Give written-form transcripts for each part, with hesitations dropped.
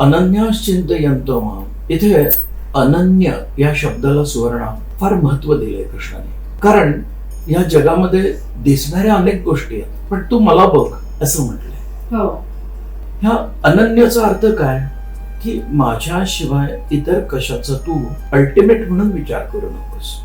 अनन्यास चिंतयन्तो ma'am. इथे अनन्य या शब्दाला सुवर्ण फार महत्व दिलंय कृष्णाने. कारण या जगामध्ये दिसणाऱ्या अनेक गोष्टी आहेत, पण तू मला बघ असं म्हटलंय. ह्या अनन्याचा अर्थ काय की माझ्याशिवाय इतर कशाचा तू अल्टिमेट म्हणून विचार करू नकोस.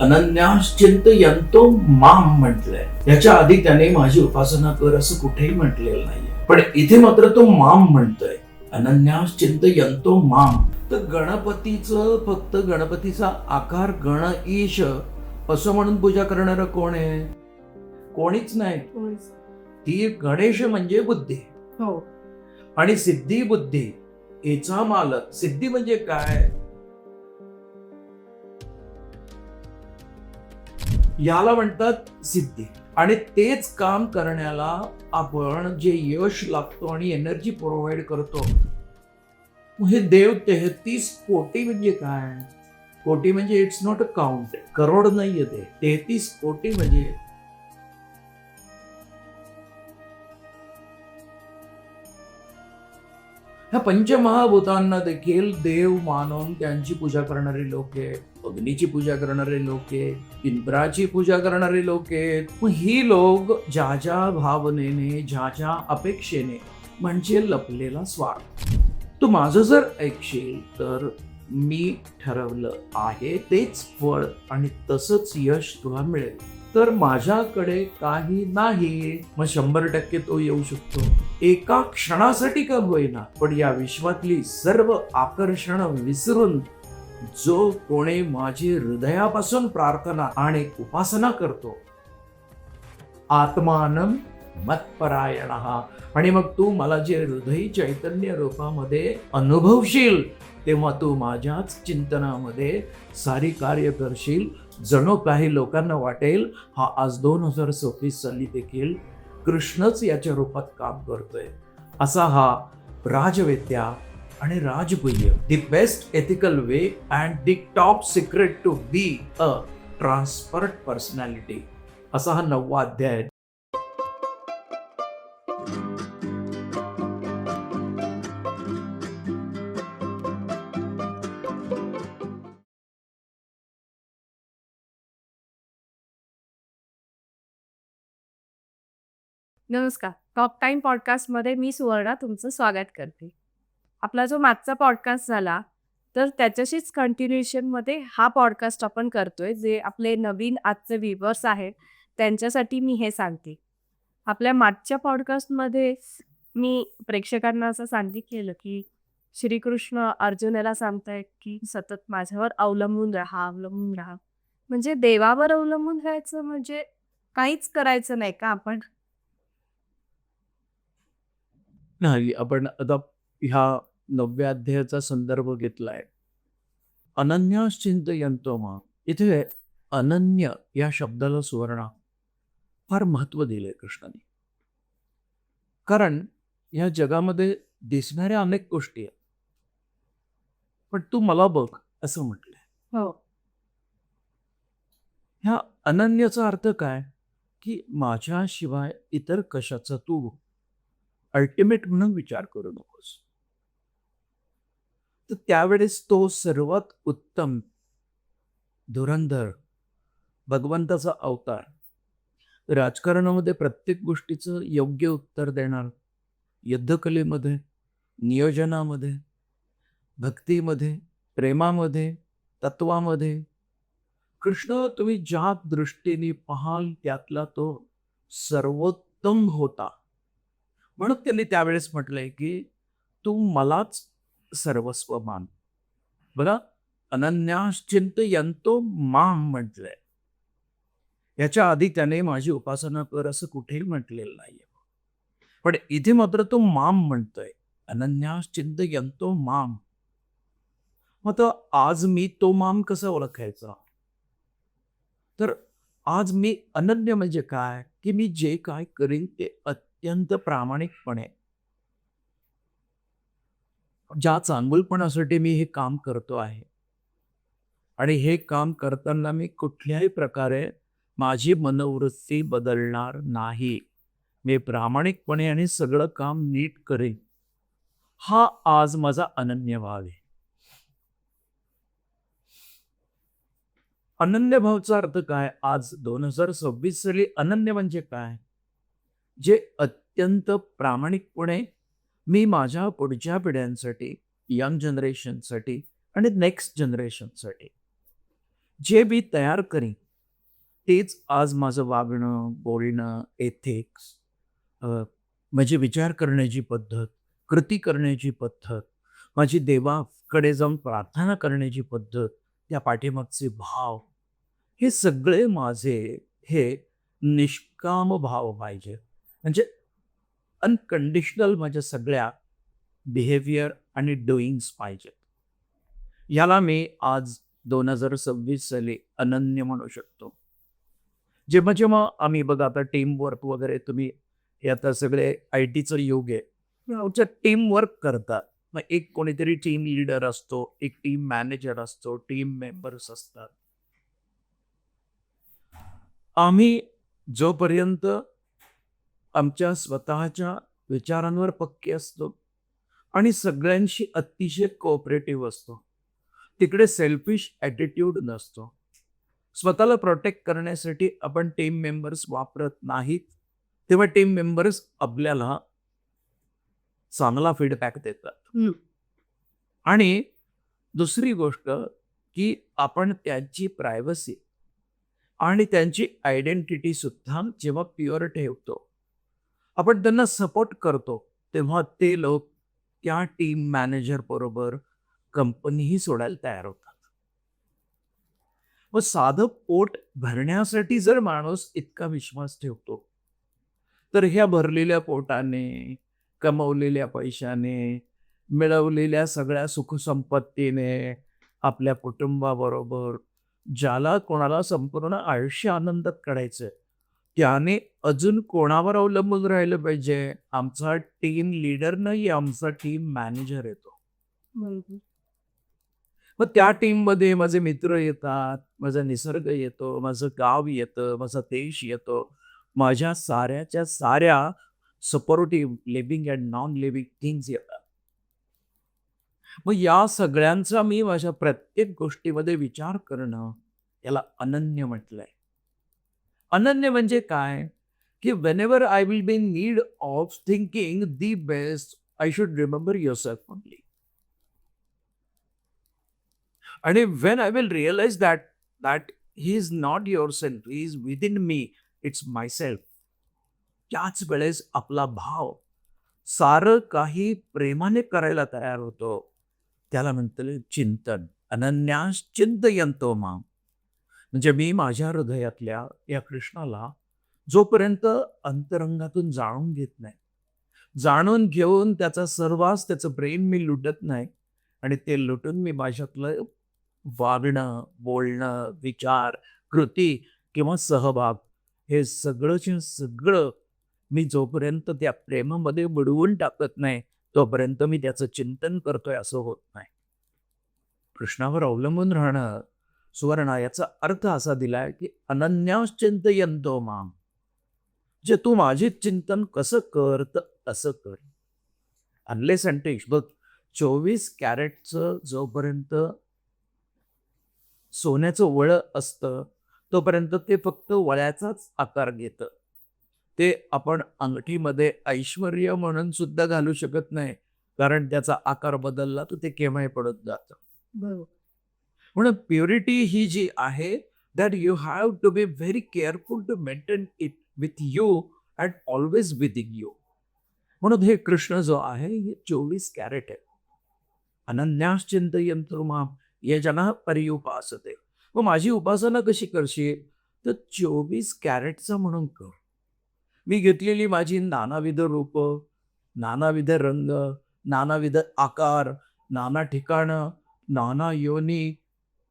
अनन्यास चिंतयन्तो माम म्हटलंय. याच्या आधी त्याने माझी उपासना कर असं कुठेही म्हटलेलं नाहीये, पण इथे मात्र तो माम म्हणतोय. अनन्यास चिंतयन्तो माम. तर गणपतीचं फक्त गणपतीचा आकार गण ईश असं म्हणून पूजा करणारं कोण आहे? कोणीच नाही. ती गणेश म्हणजे बुद्धी. आणि सिद्धी बुद्धी याचा मालक. सिद्धी म्हणजे काय? याला म्हणतात सिद्धी. आणि तेच काम करण्याला आपण जे यश लागतो आणि एनर्जी प्रोव्हाइड करतो, हे देव 33 कोटी म्हणजे काय? कोटी म्हणजे it's not a count. Crore नाहीये ते. 33 कोटी म्हणजे ह्या पंचमहाभूतांना देखील देव मानून त्यांची पूजा करणारे लोक आहेत. अग्नीची पूजा करणारे लोक आहेत, इंद्राची पूजा करणारे लोक आहेत. मग ही लोक ज्या ज्या भावनेने, ज्या ज्या अपेक्षेने, म्हणजे लपलेला स्वार्थ. तू माझं जर ऐकशील तर मी ठरवलं आहे तेच फळ आणि तसंच यश तुला मिळेल. तर माझ्याकडे काही नाही, मग 100% तो येऊ शकतो. एका क्षणासाठी का होईना, पण या विश्वातली सर्व आकर्षण विसरून जो कोणी माझी हृदयापासून प्रार्थना आणि उपासना करतो, आत्मानं मत्परायणः. आणि मग तू मला जे हृदय चैतन्य रूपामध्ये अनुभवशील, तेव्हा तू माझ्याच चिंतनामध्ये सारी कार्य करशील. जणू काही लोकांना वाटेल हा आज 2026 साली देखील कृष्णच याच्या रूपात काम करतोय. असा हा राजविद्या आणि राजगुह्य, the best ethical way and the top secret to be a transparent personality, असा हा 9वा अध्याय. नमस्कार. टॉप टाईम पॉडकास्टमध्ये मी सुवर्णा तुमचं स्वागत करते. आपला जो मागचा पॉडकास्ट झाला, तर त्याच्याशीच कंटिन्युएशनमध्ये हा पॉडकास्ट आपण करतोय. जे आपले नवीन आजचे व्ह्यूअर्स आहेत, त्यांच्यासाठी मी हे सांगते. आपल्या मागच्या पॉडकास्टमध्ये मी प्रेक्षकांना असं सांगितलेलं की श्रीकृष्ण अर्जुनाला सांगतायत की सतत माझ्यावर अवलंबून राहा. म्हणजे देवावर अवलंबून राहायचं म्हणजे काहीच करायचं नाही का आपण? नाही, आपण आता ह्या 9व्या अध्यायाचा संदर्भ घेतलाय. अनन्यास चिंतयन्तो माम. इथे अनन्य या शब्दाला सुवर्ण फार महत्व दिलंय कृष्णाने. कारण या जगामध्ये दिसणाऱ्या अनेक गोष्टी आहेत, पण तू मला बघ असं म्हटलंय. ह्या अनन्याचा अर्थ काय की माझ्याशिवाय इतर कशाचा तू अल्टिमेट म्हणून विचार करू नकोस. तर त्यावेळेस तो सर्वात उत्तम धुरंधर भगवंताचा अवतार, राजकारणामध्ये प्रत्येक गोष्टीचं योग्य उत्तर देणार, युद्धकलेमध्ये, नियोजनामध्ये, भक्तीमध्ये, प्रेमामध्ये, तत्वामध्ये, कृष्ण तुम्ही ज्या दृष्टीने पाहाल त्यातला तो सर्वोत्तम होता. म्हणून त्यांनी त्यावेळेस म्हटलंय की तू मलाच सर्वस्व मान. बघा, अनन्यास चिंतयन्तो माम म्हटलंय. याच्या आधी त्याने माझी उपासना कर असं कुठेही म्हटलेलं नाहीये, पण इथे मात्र तो माम म्हणतोय. अनन्यास चिंतयन्तो माम. मग तर आज मी तो माम कसा ओळखायचा? तर आज मी अनन्य म्हणजे काय की मी जे काय करीन ते अत्यंत प्रामाणिकपणे, ज्या चांगुलपणासाठी मी हे काम करतो आहे, आणि हे काम करताना मी कुठल्याही प्रकारे माझी मनोवृत्ती बदलणार नाही. मी प्रामाणिकपणे आणि सगळं काम नीट करेन. हा आज माझा अनन्य भाव आहे. अनन्य भावचा अर्थ काय? आज 2026 साली अनन्य म्हणजे काय? जे अत्यंत प्रामाणिकपणे मी माझ्या पुढच्या पिढ्यांसाठी, यंग जनरेशनसाठी आणि नेक्स्ट जनरेशनसाठी जे मी तयार करीन, तेच आज माझं वागणं, बोलणं, एथिक्स, माझी विचार करण्याची पद्धत, कृती करण्याची पद्धत, माझी देवाकडे जाऊन प्रार्थना करण्याची पद्धत, त्या पाठीमागचे भाव, हे सगळे माझे हे निष्काम भाव पाहिजे. म्हणजे अनकंडिशनल माझ्या सगळ्या बिहेवियर आणि डुईंग्स पाहिजेत. याला मी आज 2026 साली अनन्य म्हणू शकतो. जेव्हा जेव्हा आम्ही बघा आता टीमवर्क वगैरे तुम्ही हे आता सगळे IT चं युग आहे. आमच्या टीमवर्क करतात. मग एक कोणीतरी टीम लीडर असतो, एक टीम मॅनेजर असतो, टीम मेंबर्स असतात. आम्ही जोपर्यंत आमच्या स्वतःच्या विचारांवर पक्के असतो आणि सगळ्यांशी अतिशय कोऑपरेटिव्ह असतो, तिकडे सेल्फिश ॲटिट्यूड नसतो. स्वतःला प्रोटेक्ट करण्यासाठी आपण टीम मेंबर्स वापरत नाहीत, तेव्हा टीम मेंबर्स आपल्याला चांगला फीडबॅक देतात. आणि दुसरी गोष्ट की आपण त्यांची प्रायव्हसी आणि त्यांची आयडेंटिटी सुद्धा जेव्हा प्युअर ठेवतो, आपण त्यांना सपोर्ट करतो, तेव्हा ते लोक त्या टीम मॅनेजर बरोबर कंपनीही सोडायला तयार होतात. मग साधं पोट भरण्यासाठी जर माणूस इतका विश्वास ठेवतो, तर ह्या भरलेल्या पोटाने, कमवलेल्या पैशाने, मिळवलेल्या सगळ्या सुखसंपत्तीने, आपल्या कुटुंबाबरोबर ज्याला कोणाला संपूर्ण आयुष्य आनंदात काढायचंय, त्याने अजून कोणावर अवलंबून राहिलं पाहिजे? आमचा टीम लीडर नाही, आमचा टीम मॅनेजर येतो. मग त्या टीममध्ये माझे मित्र येतात, माझा निसर्ग येतो, माझं गाव येतं, माझा देश येतो, माझ्या साऱ्याच्या साऱ्या supportive living and non living things येतात. मग या सगळ्यांचा मी माझ्या प्रत्येक गोष्टीमध्ये विचार करणं, याला अनन्य म्हटलंय. अनन्य म्हणजे काय? की whenever I will be in need of thinking the best, I should remember yourself only. आणि when I will realise that that he is not yourself, he is within me, it's myself, त्याच वेळेस आपला भाव सारं काही प्रेमाने करायला तयार होतो. त्याला म्हणतं चिंतन. अनन्यास चिंतयन्तो माम. म्हणजे मी माझ्या हृदयातल्या या कृष्णाला जोपर्यंत अंतरंगातून जाणून घेत नाही, जाणून घेऊन त्याचा सर्वांस त्याचं प्रेम मी लुटत नाही, आणि ते लुटून मी माझ्यातलं वागणं, बोलणं, विचार, कृती किंवा सहभाग, हे सगळंच्या सगळं मी जोपर्यंत त्या प्रेमामध्ये बुडवून टाकत नाही, तोपर्यंत मी त्याचं चिंतन करतोय असं होत नाही. कृष्णावर अवलंबून राहणं, सुवर्णा, याचा अर्थ असा दिलाय की अनन्यास चिंतयन्तो माम. जे तू माझे चिंतन कसं कर तर तसं कर. अनलेस अँड बघ, 24 कॅरेटचं जोपर्यंत सोन्याचं वळं असतं, तोपर्यंत ते फक्त वळ्याचाच आकार घेतं. ते आपण अंगठीमध्ये ऐश्वर्य म्हणून सुद्धा घालू शकत नाही, कारण त्याचा आकार बदलला तर ते केव्हाही पडत जातं. बरोबर. म्हणून प्युरिटी ही जी आहे, that you have to be very careful to maintain it with you and always within you. म्हणून हे कृष्ण जो आहे, हे 24 कॅरेट आहे. अनन्यास चिंतयन्तो माम ये जना पर्युपासते. मग माझी उपासना कशी करशील? तर 24 कॅरेटचा म्हणून कर. मी घेतलेली माझी नानाविध रूप, नानाविध रंग, नानाविध आकार, नाना ठिकाणं, नाना योनी,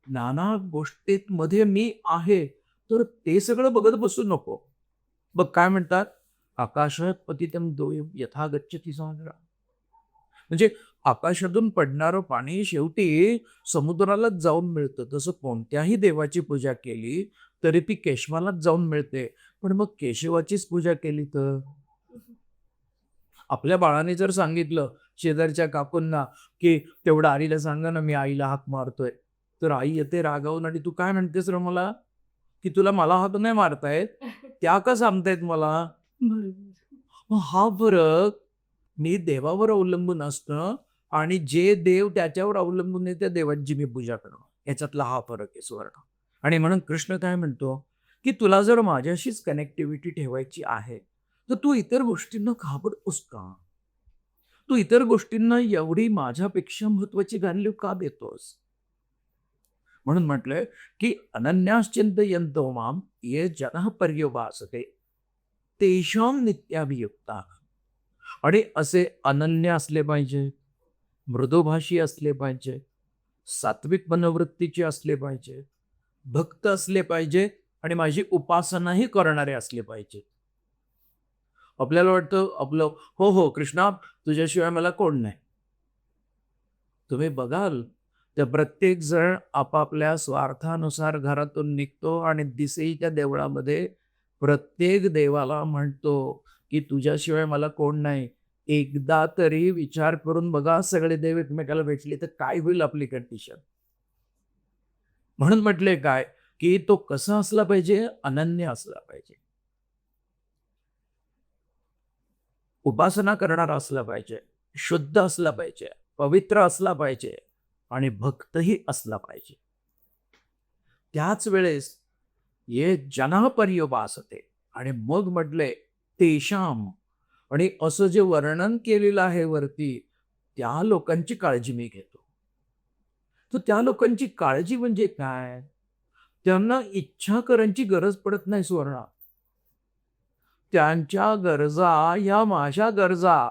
नाना गोष्टींमध्ये मी आहे, तर ते सगळं बघत बसू नको. बघ काय म्हणतात, आकाशात पतितं दोयं यथा गच्छति सागरः. म्हणजे आकाशातून पडणारं पाणी शेवटी समुद्रालाच जाऊन मिळतं. तसं कोणत्याही देवाची पूजा केली तरी ती केशवालाच जाऊन मिळते. पण मग केशवाचीच पूजा केली तर? आपल्या बाळाने जर सांगितलं शेजारच्या काकूंना की तेवढं आईला सांगा ना, मी आईला हाक मारतोय. तर आई येते रागावून आणि तू काय म्हणतेस रे मला, की तुला मला हाक नाही मारतायत, त्या का सांगतायत मला? मग हा फरक मी देवावर अवलंबून असणं आणि जे देव त्याच्यावर अवलंबून आहे त्या देवांची मी पूजा करणं, याच्यातला हा फरक आहे सुवर्ण. आणि म्हणून कृष्ण काय म्हणतो, की तुला जर माझ्याशीच कनेक्टिव्हिटी ठेवायची आहे, तर तू इतर गोष्टींना घाबरतोस का? तू इतर गोष्टींना एवढी माझ्यापेक्षा महत्वाची व्हॅल्यू का देतोस? म्हणून म्हटलंय, की अनन्याश्चिंतयन्तो माम ये जनः पर्युपासते तेषां नित्याभियुक्ता. आणि असे अनन्य असले पाहिजे, मृदुभाषी असले पाहिजे, सात्विक मनोवृत्तीचे असले पाहिजे, भक्त असले पाहिजे आणि माझी उपासनाही करणारे असले पाहिजे. आपल्याला वाटतं आपलं हो हो कृष्णा, तुझ्याशिवाय मला कोण नाही. तुम्ही बघाल तर प्रत्येक जण आपापल्या स्वार्थानुसार घरातून निघतो आणि दिसेच्या देवळामध्ये प्रत्येक देवाला म्हणतो की तुझ्याशिवाय मला कोण नाही. एकदा तरी विचार करून बघा, सगळे देव एकमेकाला भेटले तर काय होईल आपली कंडिशन. म्हणून म्हटले काय, की तो कसा असला पाहिजे, अनन्य असला पाहिजे, उपासना करणारा असला पाहिजे, शुद्ध असला पाहिजे, पवित्र असला पाहिजे आणि भक्तही असला पाहिजे. त्याच वेळेस ये जना पर्युपासते. आणि मग म्हटले तेशाम. आणि असं जे वर्णन केलेलं आहे वरती, त्या लोकांची काळजी मी घेतो. तर त्या लोकांची काळजी म्हणजे काय? त्यांना इच्छा करायची गरज पडत नाही सुवर्णा. त्यांच्या गरजा ह्या माझ्या गरजा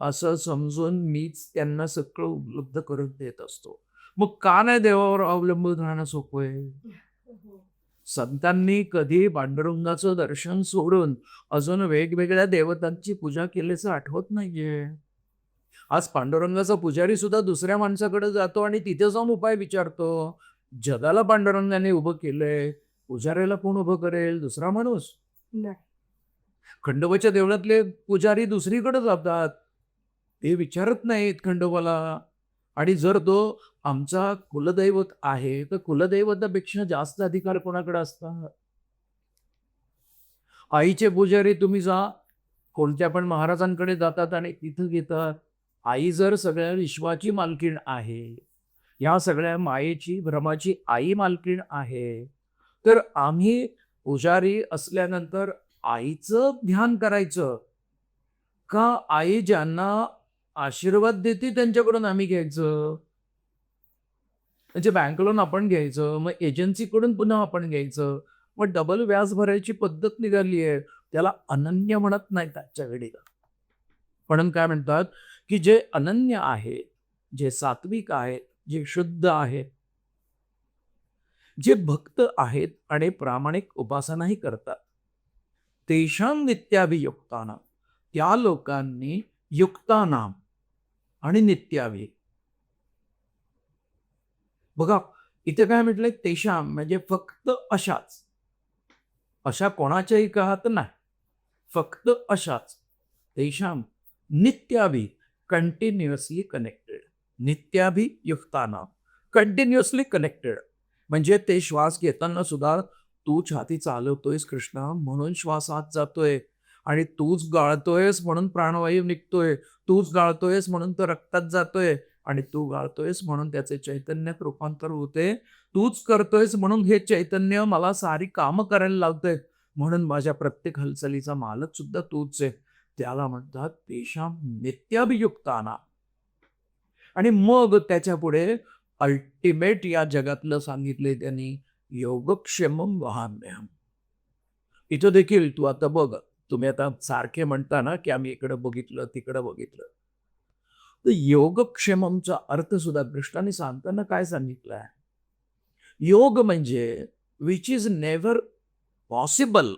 असं समजून मीच त्यांना सगळं उपलब्ध करून देत असतो. मग का नाही देवावर अवलंबून राहणं सोपं आहे? संतांनी कधी पांडुरंगाचं दर्शन सोडून अजून वेगवेगळ्या देवतांची पूजा केल्याचं आठवत नाहीये. आज पांडुरंगाचा पुजारी सुद्धा दुसऱ्या माणसाकडे जातो आणि तिथे जाऊन उपाय विचारतो. जगाला पांडुरंगाने उभं केलंय, पुजाऱ्याला कोण उभं करेल? दुसरा माणूस. नाही. खंडोबाच्या देवळातले पुजारी दुसरीकडे जातात, ते विचारत नाहीत खंडोबाला. आणि जर तो आमचा कुलदैवत आहे तर कुलदैवतापेक्षा जास्त अधिकार कोणाकडे असतात? आईचे पुजारी तुम्ही जा, कोणत्या पण महाराजांकडे जातात आणि तिथं घेतात. आई जर सगळ्या विश्वाची मालकीण आहे, या सगळ्या मायेची भ्रमाची आई मालकीण आहे, तर आम्ही पुजारी असल्यानंतर आईचं ध्यान करायचं का आई ज्यांना आशीर्वाद देते त्यांच्याकडून आम्ही घ्यायचं? म्हणजे बँक लोन आपण घ्यायचं, मग एजन्सीकडून पुन्हा आपण घ्यायचं, मग डबल व्याज भरायची पद्धत निघाली आहे. त्याला अनन्य म्हणत नाहीत आजच्या घडीला. म्हणून काय म्हणतात, की जे अनन्य आहे, जे सात्विक आहेत, जे शुद्ध आहेत, जे भक्त आहेत आणि प्रामाणिक उपासनाही करतात, तेषां नित्याभियुक्तानां, त्या लोकांनी युक्तानाम आणि नित्याभी. बघा इथे काय म्हटलंय, तेषाम म्हणजे फक्त अशाच. अशा कोणाच्याही का तर नाही, फक्त अशाच. तेषाम नित्याभी, कंटिन्युअसली कनेक्टेड. नित्याभी युक्तानाम, कंटिन्युअसली कनेक्टेड. म्हणजे ते श्वास घेताना सुद्धा तू छाती चालवतोयस कृष्णा म्हणून श्वास आत जातोय, आणि तूच गाळतोयस म्हणून प्राणवायू निघतोय, तूच गाळतोयस म्हणून तो रक्तात जातोय, आणि तू गाळतोयस म्हणून त्याचे चैतन्यात रूपांतर होते, तूच करतोयस म्हणून हे चैतन्य मला सारी कामं करायला लावतंय, म्हणून माझ्या प्रत्येक हालचालीचा मालक सुद्धा तूच आहे. त्याला म्हणतात तेषां नित्याभियुक्तानां. आणि मग त्याच्या पुढे अल्टिमेट या जगातलं सांगितलंय त्यांनी, योगक्षेमम वहाम्यहम. इथं देखील तू आता बघ, तुम्ही आता सारखे म्हणता ना की आम्ही इकडं बघितलं तिकडं बघितलं, तर योगक्षेममचा अर्थ सुद्धा कृष्णाने सांगताना काय सांगितलंय? योग म्हणजे which is never possible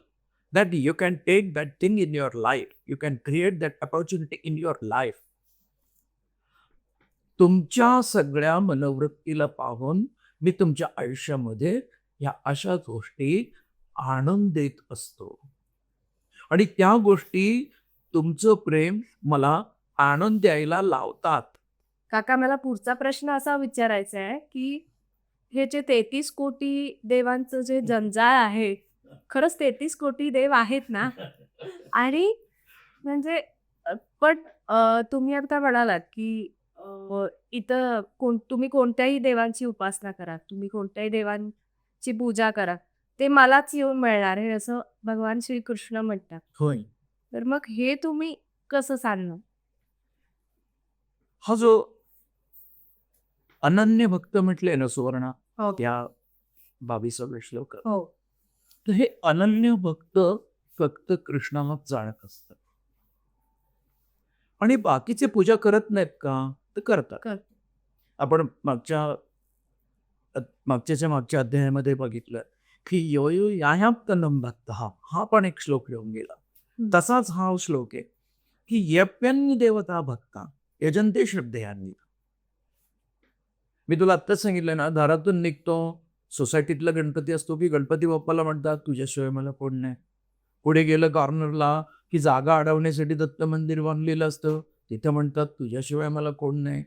that you can take that thing in your life, you can create that opportunity in your life. तुमच्या सगळ्या मनोवृत्तीला पाहून मी तुमच्या आयुष्यामध्ये या अशा गोष्टी आणून देत असतो, आणि त्या गोष्टी तुमचं प्रेम मला आणून द्यायला लावतात. काका, मला पुढचा प्रश्न असा विचारायचा आहे की हे जे 33 कोटी देवांचं जे जंजाळ आहे, खरंच 33 कोटी देव आहेत ना? आणि म्हणजे पण तुम्ही आता म्हणालात की इथं तुम्ही कोणत्याही देवांची उपासना करा, तुम्ही कोणत्याही देवांची पूजा करा, ते मलाच येऊन मिळणार आहे असं भगवान श्रीकृष्ण म्हणतात. होय. तर मग हे तुम्ही कसं सांगणार? हा जो अनन्य भक्त म्हटले ना सुवर्णा, हो. या 22व्या श्लोक, हो. तर हे अनन्य भक्त फक्त कृष्णालाच जाणत असतात. आणि बाकीचे पूजा करत नाहीत का? तर करतात. कर. आपण मागच्या अध्यायामध्ये बघितलं की यो यो याह्याप्तनं भक्त हा पण एक श्लोक येऊन गेला. हं. तसाच हा श्लोक आहे की यप्यन्य देवता भक्ता यजंते श्रद्धेयांनी. मी तुला आत्ताच सांगितलं ना, दारातून निघतो, सोसायटीतला गणपती असतो की गणपती बाप्पाला म्हणतात तुझ्याशिवाय मला कोण नाही. पुढे गेलं कॉर्नरला की जागा अडवण्यासाठी दत्त मंदिर बांधलेलं असतं, तिथे म्हणतात तुझ्याशिवाय मला कोण नाही.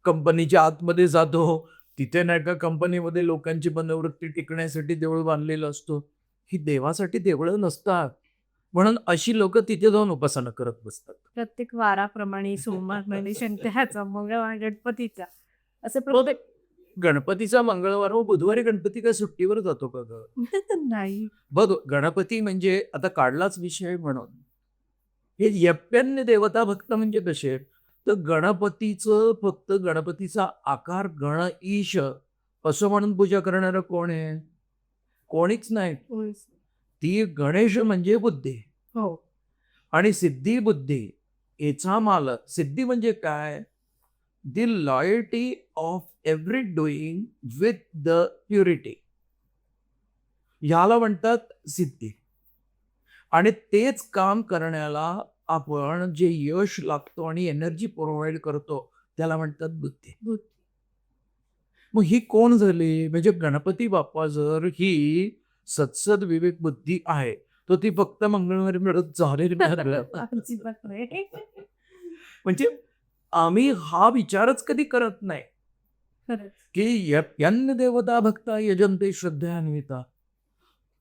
कंपनीच्या आतमध्ये जातो, तिथे नाही का कंपनीमध्ये लोकांची मनोवृत्ती टिकण्यासाठी देऊळ बांधलेलं असतं. ही देवासाठी देवळं नसतात. म्हणून अशी लोक तिथे जाऊन उपासना करत बसतात. प्रत्येक वाराप्रमाणे सोमवार म्हणजे शनिवारचा, मंगळवार गणपतीचा, असं प्रत्येक गणपतीचा मंगळवार व बुधवारी गणपती काय सुट्टीवर जातो का ग? नाही. बघ, गणपती म्हणजे आता काढलाच विषय म्हणून, हे यप्यन्य देवता भक्त म्हणजे कसे, तर गणपतीचं फक्त गणपतीचा आकार गण ईश असं म्हणून पूजा करणारं कोण आहे? कोणीच नाही. ती गणेश म्हणजे बुद्धी हो. आणि सिद्धी बुद्धी याचा मालक. सिद्धी म्हणजे काय? The loyalty of every doing with the purity, ह्याला म्हणतात सिद्धी. आणि तेच काम करण्याला आपण जे यश लागतो आणि एनर्जी प्रोव्हाइड करतो त्याला म्हणतात बुद्धी. मग ही कोण झाली? म्हणजे गणपती बाप्पा जर ही सत्सद विवेक बुद्धी आहे, तर ती फक्त मंगळवारी मिळत झालेली अजिबात नाही. म्हणजे आम्ही हा विचारच कधी करत नाही खरंच. की यप्यन्य देवता भक्ता यजंते श्रद्धेन्विता.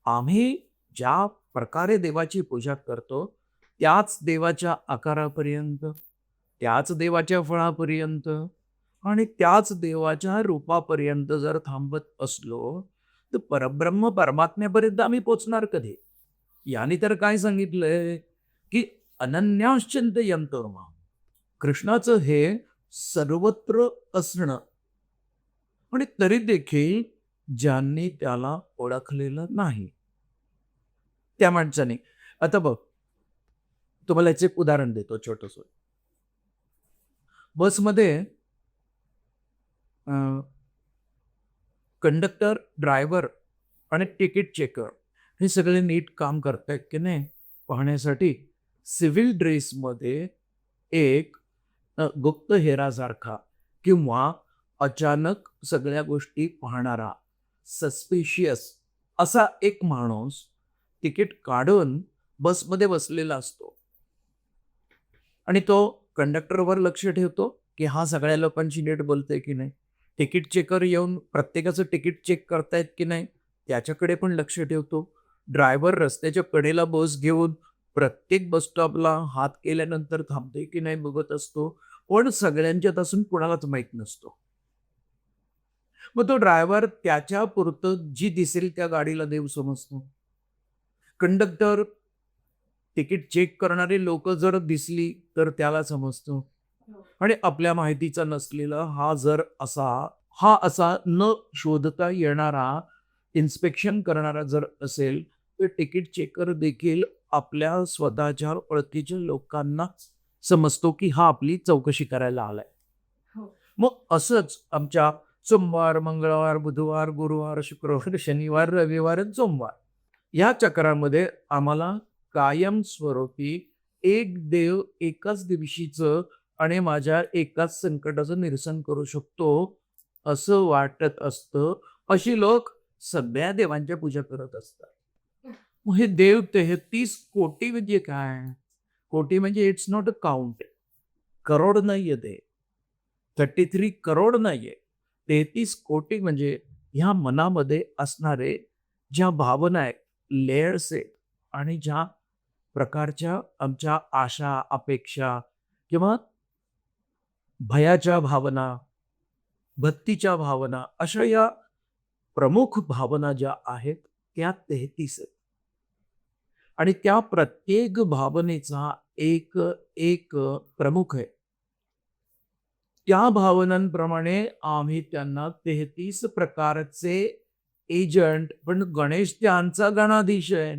आम्ही ज्या प्रकारे देवाची पूजा करतो त्याच देवाच्या आकारापर्यंत, त्याच देवाच्या फळापर्यंत आणि त्याच देवाच्या रूपापर्यंत जर थांबत असलो तर परब्रह्म परमात्म्यापर्यंत आम्ही पोचणार कधी? याने तर काय सांगितलंय की अनन्याश्चिंत यंतर्मा. कृष्णाचं हे सर्वत्र असणं आणि तरी देखील ज्यांनी त्याला ओळखलेलं नाही त्या माणसाने. आता बघ, तुम्हाला याचे एक उदाहरण देतो छोटस. बसमध्ये कंडक्टर, ड्रायव्हर आणि तिकीट चेकर हे सगळे नीट काम करतायत की नाही पाहण्यासाठी सिव्हिल ड्रेसमध्ये एक गुप्तहेरासारखा किंवा अचानक सगळ्या गोष्टी पाहणारा सस्पिशियस असा एक माणूस तिकीट काढून बसमध्ये बसलेला असतो आणि तो कंडक्टरवर लक्ष ठेवतो की हा सगळ्या लोकांची नीट बोलतोय की नाही. तिकीट चेकर येऊन प्रत्येकाचं तिकीट चेक करतायत की नाही त्याच्याकडे पण लक्ष ठेवतो. ड्रायव्हर रस्त्याच्या कडेला बस घेऊन प्रत्येक बस स्टॉपला हात केल्यानंतर थांबते की नाही बघत असतो. पण सगळ्यांच्यात असून कुणालाच माहीत नसतो. मग तो ड्रायव्हर त्याच्या पुरतं जी दिसेल त्या गाडीला देव समजतो. कंडक्टर तिकीट चेक करणारे लोक जर दिसली तर त्याला समजतो. आणि आपल्या माहितीचा नसलेला हा असा न शोधता येणारा इन्स्पेक्शन करणारा जर असेल तर तिकीट चेकर देखील आपल्या स्वतःच्या ओळखीच्या लोकांना समजतो की हा आपली चौकशी करायला आलाय. मग असंच आमच्या सोमवार, मंगळवार, बुधवार, गुरुवार, शुक्रवार, शनिवार, रविवार आणि सोमवार या चक्रामध्ये आम्हाला कायम स्वरूपी एक देव एकाच दिवशीचं आणि माझ्या एकाच संकटाचं निरसन करू शकतो असं वाटत असतं. अशी लोक सगळ्या देवांच्या पूजा करत असतात. मग हे देव 33 कोटी म्हणजे काय? कोटी म्हणजे it's not a count. Crore नाहीये ते. 33 करोड नाहीये. 33 कोटी म्हणजे ह्या मनामध्ये असणारे ज्या भावना आहेत, लेयर्स आहेत आणि ज्या प्रकारच्या आमच्या आशा, अपेक्षा किंवा भयाच्या भावना, भक्तीच्या भावना, अशा या प्रमुख भावना ज्या आहेत त्या 33 आहेत. आणि त्या प्रत्येक भावनेचा एक एक प्रमुख आहे. त्या भावनांप्रमाणे आम्ही त्यांना 33 प्रकारचे एजंट, पण गणेश त्यांचा गणाधीश आहे.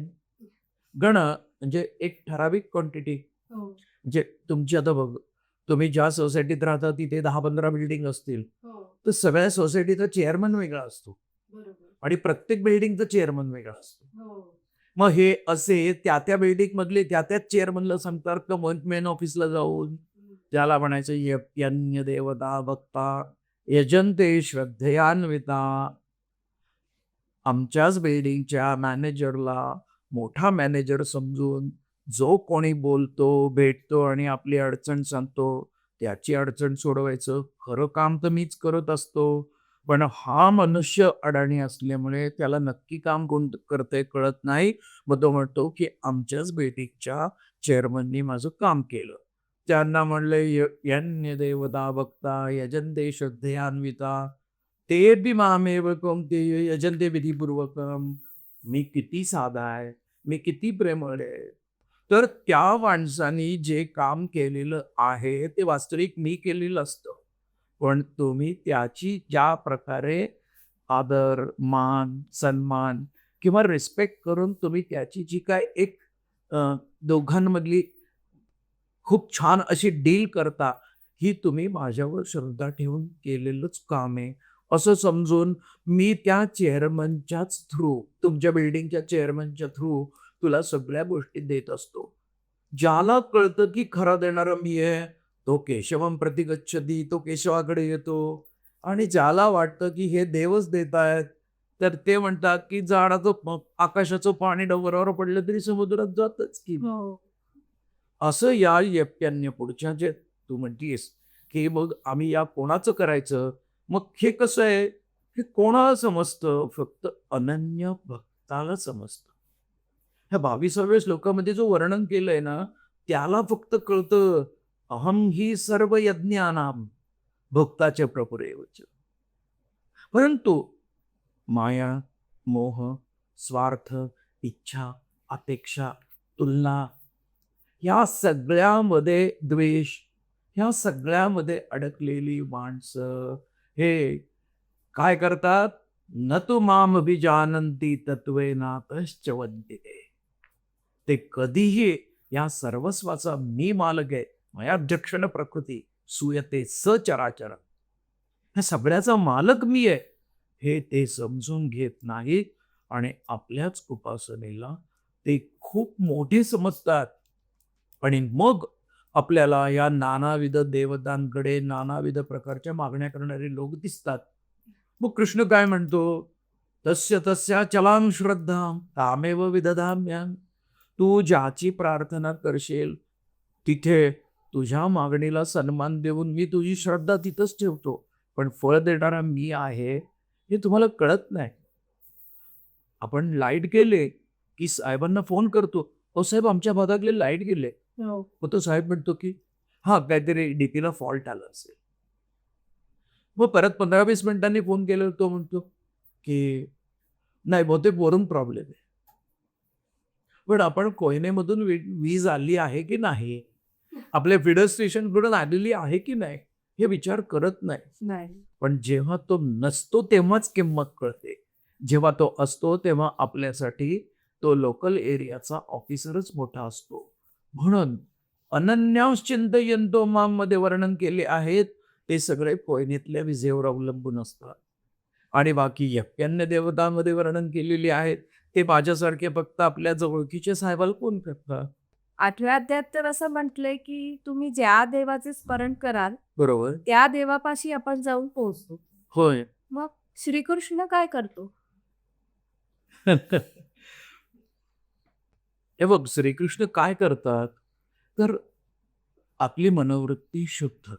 गण म्हणजे एक ठराविक क्वांटिटी. म्हणजे तुमची आता बघ, तुम्ही ज्या सोसायटीत राहता तिथे 10-15 बिल्डिंग असतील, तर सगळ्या सोसायटीचा चेअरमन वेगळा असतो आणि प्रत्येक बिल्डिंगचा चेअरमन वेगळा असतो. मग हे असे त्या त्या बिल्डिंग मधले त्या त्याच चेअरमनला सांगतात का मेन ऑफिसला जाऊन त्याला म्हणायचं यज्ञ देवता भक्ता यजंते श्रद्धेयान्विता. आमच्याच बिल्डिंगच्या मॅनेजरला मोठा मॅनेजर समजून जो कोणी बोलतो, भेटतो आणि आपली अडचण सांगतो, त्याची अडचण सोडवायचं खरं काम तर मीच करत असतो. पण हा मनुष्य अडाणी असल्यामुळे त्याला नक्की काम कोण करतंय कळत नाही. मग तो म्हणतो की आमच्याच बिल्डिंगच्या चेअरमननी माझं काम केलं. त्यांना म्हणले यज्ञ देवता भक्ता यजंते श्रद्धेयान्विता ते बी मामेव कोणते यजंते विधिपूर्वकम. मी किती साधा आहे, मी किती प्रेमळ आहे. तर त्या माणसाने जे काम केलेलं आहे ते वास्तविक मी केलेलं असतं. पण तुम्ही त्याची ज्या प्रकारे आदर, मान, सन्मान किंवा रिस्पेक्ट करून तुम्ही त्याची जी काय एक दोघांमधली खूप छान अशी डील करता, ही तुम्ही माझ्यावर श्रद्धा ठेवून केलेलंच काम आहे असं समजून मी त्या चेअरमनच्याच थ्रू, तुमच्या बिल्डिंगच्या चेअरमनच्या थ्रू तुला सगळ्या गोष्टी देत असतो. ज्याला कळतं की खरा देणारा मी आहे, तो केशवम प्रतिगच्छती, तो केशवाकडे येतो. आणि ज्याला वाटतं की हे देवच देत आहेत, तर ते म्हणतात की झाडाचं आकाशाचं पाणी डोंगरावर पडलं तरी समुद्रात जातच की. असं या यप्यान्य पुढच्या जे तू म्हणतीयस की मग आम्ही या कोणाचं करायचं, मग हे कसं आहे, हे कोणाला समजतं? फक्त अनन्य भक्ताला समजतं. ह्या 22व्या श्लोकामध्ये जो वर्णन केलंय ना, त्याला फक्त कळतं अहम ही सर्व यज्ञानाम भक्ताचे प्रभुरेवच. परंतु माया, मोह, स्वार्थ, इच्छा, अपेक्षा, तुलना, या सगळ्यामध्ये द्वेष, ह्या सगळ्यामध्ये अडकलेली माणसं हे काय करतात? न तु माम अभिजानंती तत्वेनातश्च वंदिते. ते कधीही या सर्वस्वाचा मी मालक आहे, मयाध्यक्षण प्रकृती सूयते सचराचर, ह्या सगळ्याचा मालक मी आहे, हे ते समजून घेत नाहीत आणि आपल्याच उपासनेला ते खूप मोठे समजतात. आणि मग आपल्याला या नानाविध देवतांकडे नानाविध प्रकारच्या मागण्या करणारे लोक दिसतात. मग कृष्ण काय म्हणतो? तस्य तस्या चलां श्रद्धां तामेव विदधाम्यहं. तू ज्याची प्रार्थना करशील तिथे तुझ्या मागणीला सन्मान देऊन मी तुझी श्रद्धा तिथंच ठेवतो. पण फळ देणारा मी आहे हे तुम्हाला कळत नाही. आपण लाईट गेले की साहेबांना फोन करतो, अहो साहेब आमच्या भागातले लाईट गेले. मग तो साहेब म्हणतो की हा काहीतरी डीपीला फॉल्ट आला असेल. मग परत 15-20 मिनिटांनी फोन केल्यावर तो म्हणतो की नाही बहुतेक वरून प्रॉब्लेम आहे. पण आपण कोयनेमधून वीज आली आहे की नाही, आपल्या फिडर स्टेशन कडून आलेली आहे की नाही, हे विचार करत नाही. पण जेव्हा तो नसतो तेव्हाच किंमत कळते. जेव्हा तो असतो तेव्हा आपल्यासाठी तो लोकल एरियाचा ऑफिसरच मोठा असतो. म्हणून अनन्यांश चिंतयन्तो माम मध्ये वर्णन केले आहेत ते सगळे कोयनेतल्या विजेवर अवलंबून असतात. आणि बाकी यज्ञान्य देवतांमध्ये वर्णन केलेली आहेत ते माझ्यासारखे फक्त आपल्या जवळकीचे साहेबाला कोण करतात. 8व्या अध्यायात तर असं म्हटलंय की तुम्ही ज्या देवाचे स्मरण कराल बरोबर. त्या देवापाशी आपण जाऊन पोहोचतो. होय. मग श्रीकृष्ण काय करतो? हे बघ श्रीकृष्ण काय करतात, तर आपली मनोवृत्ती शुद्ध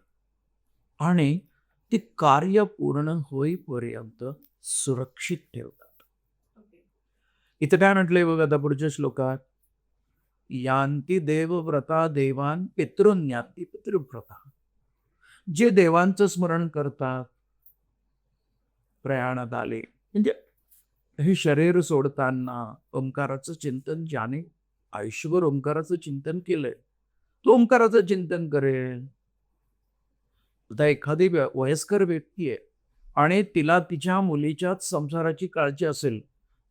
आणि ती कार्य पूर्ण होईपर्यंत सुरक्षित ठेवतात. इथं काय म्हटलंय बघा आता पुढच्या श्लोकात, यांती देवव्रता देवान पितृन्याती पितृव्रता. जे देवांचं स्मरण करतात, प्रयाणात आले म्हणजे हे शरीर सोडताना ओंकाराचं चिंतन, ज्याने आयुष्यभर ओंकाराचं चिंतन केलंय तो ओंकाराचं चिंतन करेल. आता एखादी वयस्कर व्यक्ती आहे आणि तिला तिच्या मुलीच्याच संसाराची काळजी असेल,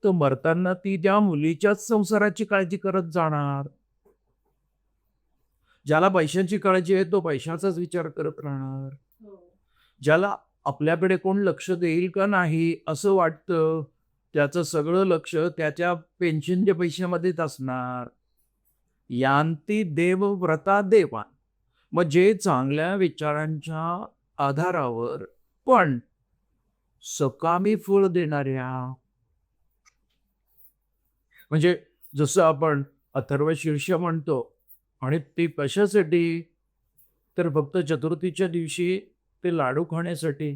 तर मरताना ती त्या मुलीच्याच संसाराची काळजी करत जाणार. ज्याला पैशांची काळजी आहे तो पैशाचाच विचार करत राहणार. ज्याला आपल्याकडे कोण लक्ष देईल का नाही असं वाटतं, त्याचं सगळं लक्ष त्याच्या पेन्शनच्या पैशामध्येच असणार. यांती देवव्रता देवान. मग जे चांगल्या विचारांच्या आधारावर पण सकामी फळ देणाऱ्या, म्हणजे जसं आपण अथर्व शीर्ष म्हणतो, आणि ते कशासाठी, तर फक्त चतुर्थीच्या दिवशी ते लाडू खाण्यासाठी,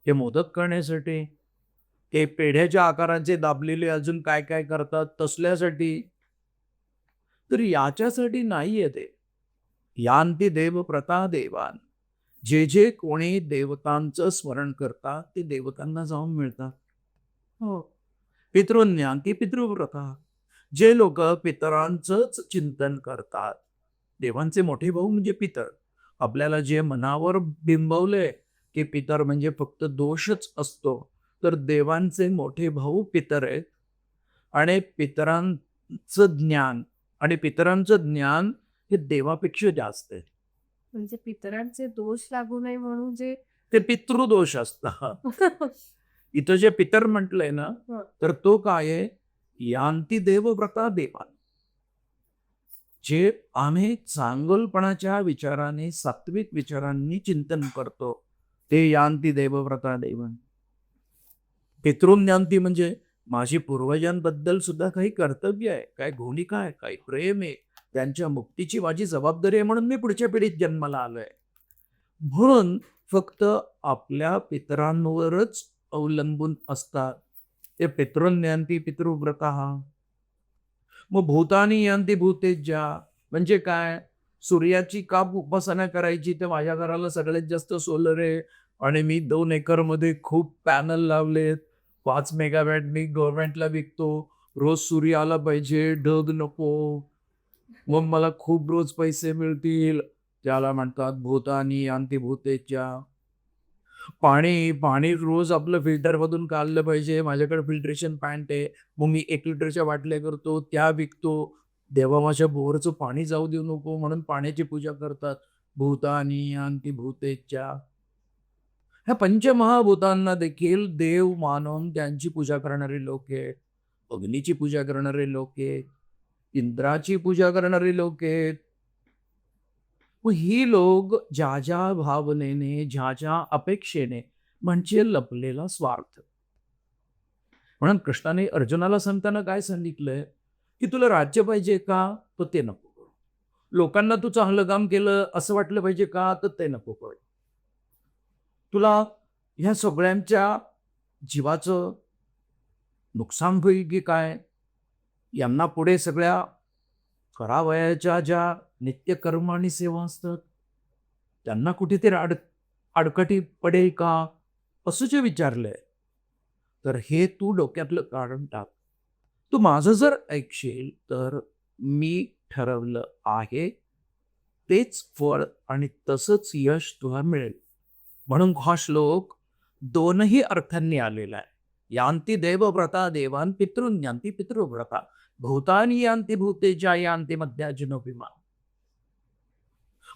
ते मोदक करण्यासाठी, ते पेढ्याच्या आकाराचे दाबलेले अजून काय काय करतात तसल्यासाठी, तर याच्यासाठी नाहीये ते. यांती देव प्रता देवान. जे जे कोणी देवतांचं स्मरण करतात ते देवतांना जाऊन मिळतात. हो. पितृन्यांती पितृव्रता. जे लोक पितरांचंच चिंतन करतात, देवांचे मोठे भाऊ म्हणजे पितर. आपल्याला जे मनावर बिंबवलंय की पितर म्हणजे फक्त दोषच असतो, तर देवांचे मोठे भाऊ पितर आहेत. आणि पितरांचं ज्ञान आणि पितरांचं ज्ञान हे देवापेक्षा जास्त आहे. म्हणजे पितरांचे दोष लागू नये म्हणून जे ते पितृदोष असतात. इथं जे पितर म्हटलंय ना, हं. तर तो काय आहे, यांती देवव्रता देवान. जे आम्ही चांगलपणाच्या विचाराने, सात्विक विचारांनी चिंतन करतो, ते यांती देवव्रता देवान. पितृज्ञांती म्हणजे माझी पूर्वजांबद्दल सुद्धा काही कर्तव्य आहे, काय भूमिका आहे, काही प्रेम आहे, त्यांच्या मुक्तीची माझी जबाबदारी आहे, म्हणून मी पुढच्या पिढीत जन्माला आलोय. म्हणून फक्त आपल्या पितरांवरच अवलंबून असतात. ते पितृन्यांती पितृव्रता. मग भूतानी यांती भूतेज्या म्हणजे काय, सूर्याची का उपासना करायची, तर माझ्या घराला सगळ्यात जास्त सोलर आहे आणि मी 2 एकरमध्ये खूप पॅनल लावलेत, 5 मेगावॅट मी गव्हर्नमेंटला विकतो, रोज सूर्य आला पाहिजे, ढग नको, मग मला खूप रोज पैसे मिळतील. त्याला म्हणतात भूतानी यांती भूतेज्या. पाणी रोज आपलं फिल्टरमधून काढलं पाहिजे, माझ्याकडे फिल्ट्रेशन पॅन्ट आहे, मग मी 1 लिटरच्या बाटल्या करतो, त्या विकतो. देवा माझ्या बोरचं पाणी जाऊ देऊ नको म्हणून पाण्याची पूजा करतात. भूतानी यांती भूतेज्या. ह्या पंचमहाभूतांना देखील देव मानून त्यांची पूजा करणारे लोक आहेत. अग्नीची पूजा करणारे लोक आहेत, इंद्राची पूजा करणारे लोक आहेत. मग ही लोक ज्या ज्या भावनेने, ज्या ज्या अपेक्षेने, म्हणजे लपलेला स्वार्थ. म्हणून कृष्णाने अर्जुनाला सांगताना काय सांगितलंय, की तुला राज्य पाहिजे का, तर ते नको करू. लोकांना तू चांगलं काम केलं असं वाटलं पाहिजे का, तर ते नको करू. तुला ह्या सगळ्यांच्या जीवाचं नुकसान होईल की काय, यांना पुढे सगळ्या करावयाच्या ज्या नित्यकर्म आणि सेवा असतात त्यांना कुठेतरी अडकटी पडेल का, असं जे विचारलंय, तर हे तू डोक्यातलं काढून टाक. तू माझं जर ऐकशील तर मी ठरवलं आहे तेच फळ आणि तसंच यश तुला मिळेल. म्हणून हा श्लोक 2ही अर्थांनी आलेला आहे. यांती देवव्रता देवान पितृन्यांती पितृव्रता. भूतानी यांती भूतेज्या यांती मध्याजिनोभिमा.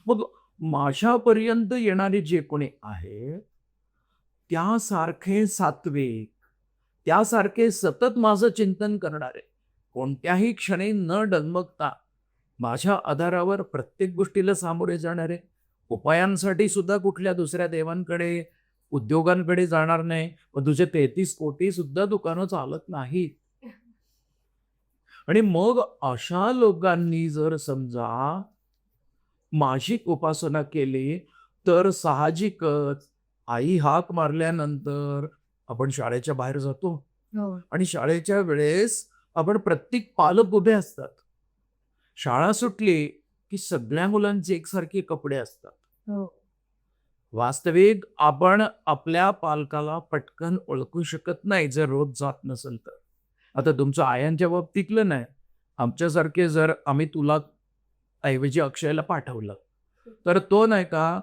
मग माझ्यापर्यंत येणारे जे कोणी आहे त्यासारखे सात्विक, त्यासारखे सतत माझं चिंतन करणारे, कोणत्याही क्षणी न डगमगता माझ्या आधारावर प्रत्येक गोष्टीला सामोरे जाणारे, उपायांसाठी सुद्धा कुठल्या दुसऱ्या देवांकडे, उद्योगांकडे जाणार नाही. मग तुझे 33 कोटी सुद्धा दुकानं चालत नाहीत. आणि मग अशा लोकांनी जर समजा माझी उपासना केली तर साहजिकच आई हाक मारल्यानंतर आपण शाळेच्या बाहेर जातो आणि शाळेच्या वेळेस आपण प्रत्येक पालक उभे असतात. शाळा सुटली की सगळ्या मुलांचे एकसारखे कपडे असतात. वास्तविक आपण आपल्या पालकाला पटकन ओळखू शकत नाही जर रोज जात नसेल तर. आता तुमचं आयांच्या बाबतीतलं नाही, आमच्यासारखे जर आम्ही तुला ऐवजी अक्षयला पाठवलं तर तो नाही का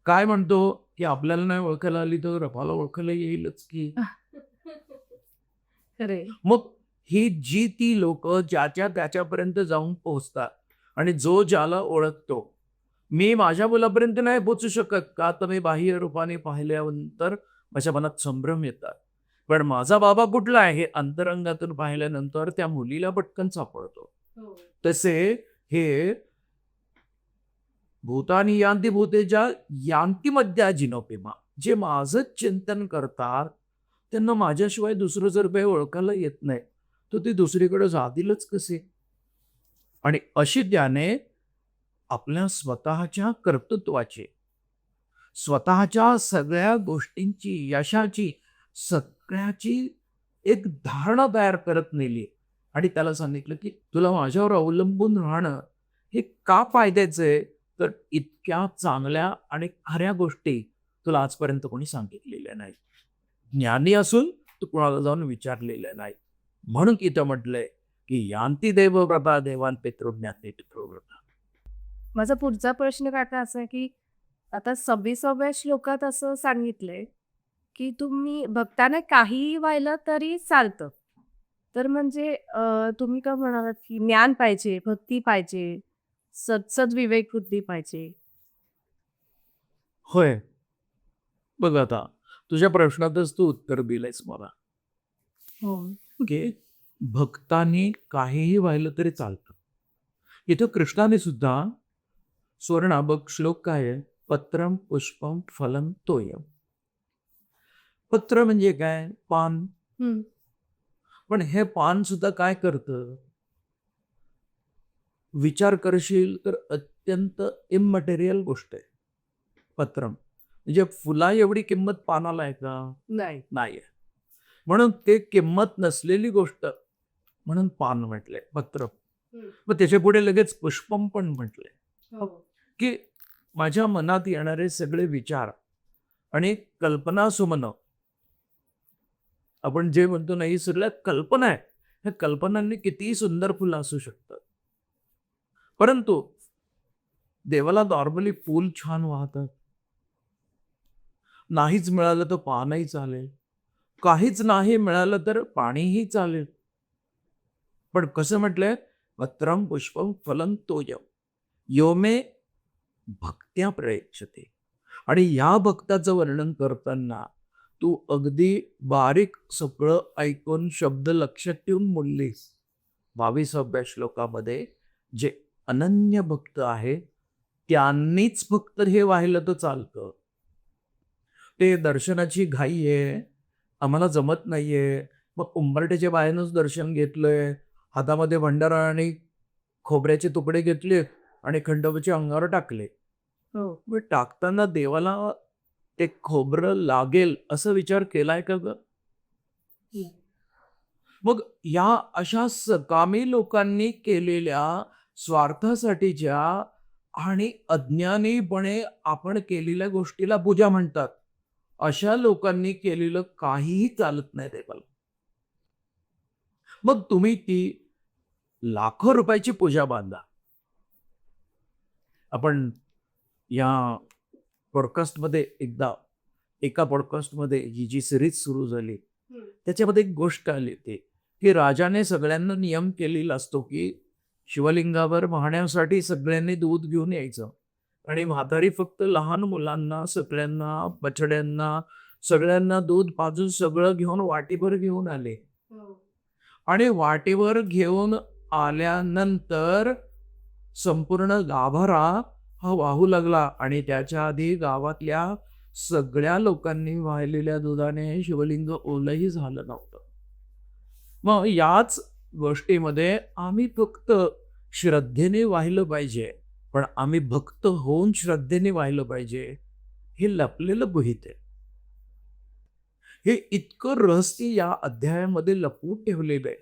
काय म्हणतो की आपल्याला नाही ओळखायला आली तर रफाला ओळखायला येईलच की. खरे. मग ही जी ती लोक ज्याच्या त्याच्यापर्यंत जाऊन पोहोचतात आणि जो ज्याला ओळखतो. मी माझ्या मुलापर्यंत नाही पोचू शकत का तर मी बाह्य रूपाने पाहिल्यानंतर माझ्या मनात संभ्रम येतात. पण माझा बाबा कुठला आहे हे अंतरंगातून पाहिल्यानंतर त्या मुलीला पटकन सापडतो. तसे हे भूतानी यांती भूतेच्या यांती मध्या जिनोपिमा जे माझं चिंतन करतात त्यांना माझ्याशिवाय दुसरं जर काही ओळखायला येत नाही तर ते दुसरीकडे जातीलच कसे. आणि अशी त्याने आपल्या स्वतःच्या कर्तृत्वाची, स्वतःच्या सगळ्या गोष्टींची, यशाची, सगळ्याची एक धारणा तयार करत नेली आणि त्याला सांगितलं की तुला माझ्यावर अवलंबून राहणं हे का फायद्याचं आहे तर इतक्या चांगल्या आणि खऱ्या गोष्टी तुला आजपर्यंत कोणी सांगितलेल्या नाही. ज्ञानी असून तू कोणाला जाऊन विचारलेलं नाही. म्हणून इथं म्हटलंय की यांती देव प्रभा देवान पितृज्ञाते पितृव्रता. माझा पुढचा प्रश्न काका असा आहे की आता 26व्या श्लोकात असं सांगितलंय की तुम्ही भक्ताने काहीही व्हायला तरी चालतं. तर म्हणजे तुम्ही काय म्हणालात की ज्ञान पाहिजे, भक्ती पाहिजे, सद्विवेक बुद्धी पाहिजे. होय. बघ आता तुझ्या प्रश्नातच तू उत्तर दिलंयस मला की भक्तांनी काहीही व्हायला तरी चालतं. इथं कृष्णाने सुद्धा सुवर्णा बघ श्लोक काय आहे, पत्रम पुष्पम फलम तोयम. पत्र म्हणजे काय, पान. पण हे पान सुद्धा काय करतं विचार करशील तर अत्यंत इमटेरियल गोष्ट आहे पत्रम. म्हणजे फुला एवढी किंमत पानाला आहे का, नाही. नाही आहे. म्हणून ते किंमत नसलेली गोष्ट म्हणून पान म्हटलंय पत्र. मग त्याच्या पुढे लगेच पुष्पम पण म्हटलंय की माझ्या मनात येणारे सगळे विचार आणि कल्पना सुमन, आपण जे म्हणतो ना ही सगळ्या कल्पना आहे. ह्या कल्पनांनी कितीही सुंदर फुलं असू शकतात परंतु देवाला नॉर्मली फूल छान वाहतात. नाहीच मिळालं तर पानही चालेल, काहीच नाही मिळालं तर पाणीही चालेल. पण कसं म्हटलंय, पत्रम पुष्पम फलम तोयम यो मे भक्त्या प्रयच्छते. आणि या भक्ताचं वर्णन करताना तू अगदी बारीक सगळं ऐकून शब्द लक्षात ठेवून बोललीस. 22व्या श्लोकामध्ये जे अनन्य भक्त आहे त्यांनीच फक्त हे वाहिलं तर चालतं. ते दर्शनाची घाई आहे, आम्हाला जमत नाहीये, मग उंबरठ्याच्या बाहेरच दर्शन घेतलंय, हातामध्ये भंडारा आणि खोबऱ्याचे तुकडे घेतले आणि खंडोबाच्या अंगावर टाकले. मग टाकताना देवाला ते खोबरं लागेल असा विचार केलाय का ग. मग या अशा सकामी लोकांनी केलेल्या स्वार्थासाठीच्या आणि अज्ञानीपणे आपण केलेल्या गोष्टीला पूजा म्हणतात. अशा लोकांनी केलेलं काहीही चालत नाही देवाला. मग तुम्ही ती लाखो रुपयाची पूजा बांधा. आपण या पॉडकास्टमध्ये एका पॉडकास्टमध्ये ही जी सिरीज सुरू झाली त्याच्यामध्ये एक गोष्ट आली होती की राजाने सगळ्यांना नियम केलेला असतो की शिवलिंगावर वाहण्यासाठी सगळ्यांनी दूध घेऊन यायचं आणि म्हातारी फक्त लहान मुलांना, सगळ्यांना, बछड्यांना, सगळ्यांना दूध पाजून सगळं घेऊन वाटीभर घेऊन आले. आणि वाटीवर घेऊन आल्यानंतर संपूर्ण गाभारा हा वाहू लागला आणि त्याच्या आधी गावातल्या सगळ्या लोकांनी वाहिलेल्या दुधाने शिवलिंग ओलही झालं नव्हतं. मग याच गोष्टीमध्ये आम्ही फक्त श्रद्धेने वाहिलं पाहिजे पण आम्ही भक्त होऊन श्रद्धेने वाहिलं पाहिजे, हे लपलेलं गुहित आहे. हे इतकं रहस्य या अध्यायामध्ये लपवून ठेवलेलं आहे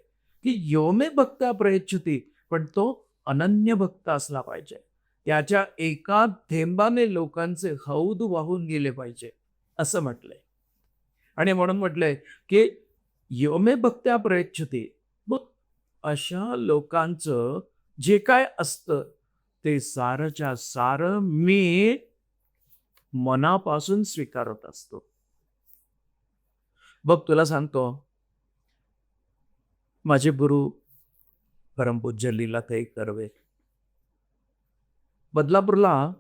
की यो मे भक्ता प्रयच्छती, पण तो अनन्य भक्त असला पाहिजे. त्याच्या एका थेंबाने लोकांचे हौद वाहून गेले पाहिजे असं म्हटलंय. आणि म्हणून म्हटलंय की यो मे भक्त्या प्रयच्छती. मग अशा लोकांचं जे काय असतं ते सारच्या सार मी मनापासून स्वीकारत असतो. बघ तुला सांगतो, माझे गुरु परमपूज्य लीलाताई कर्वे बदलापूरला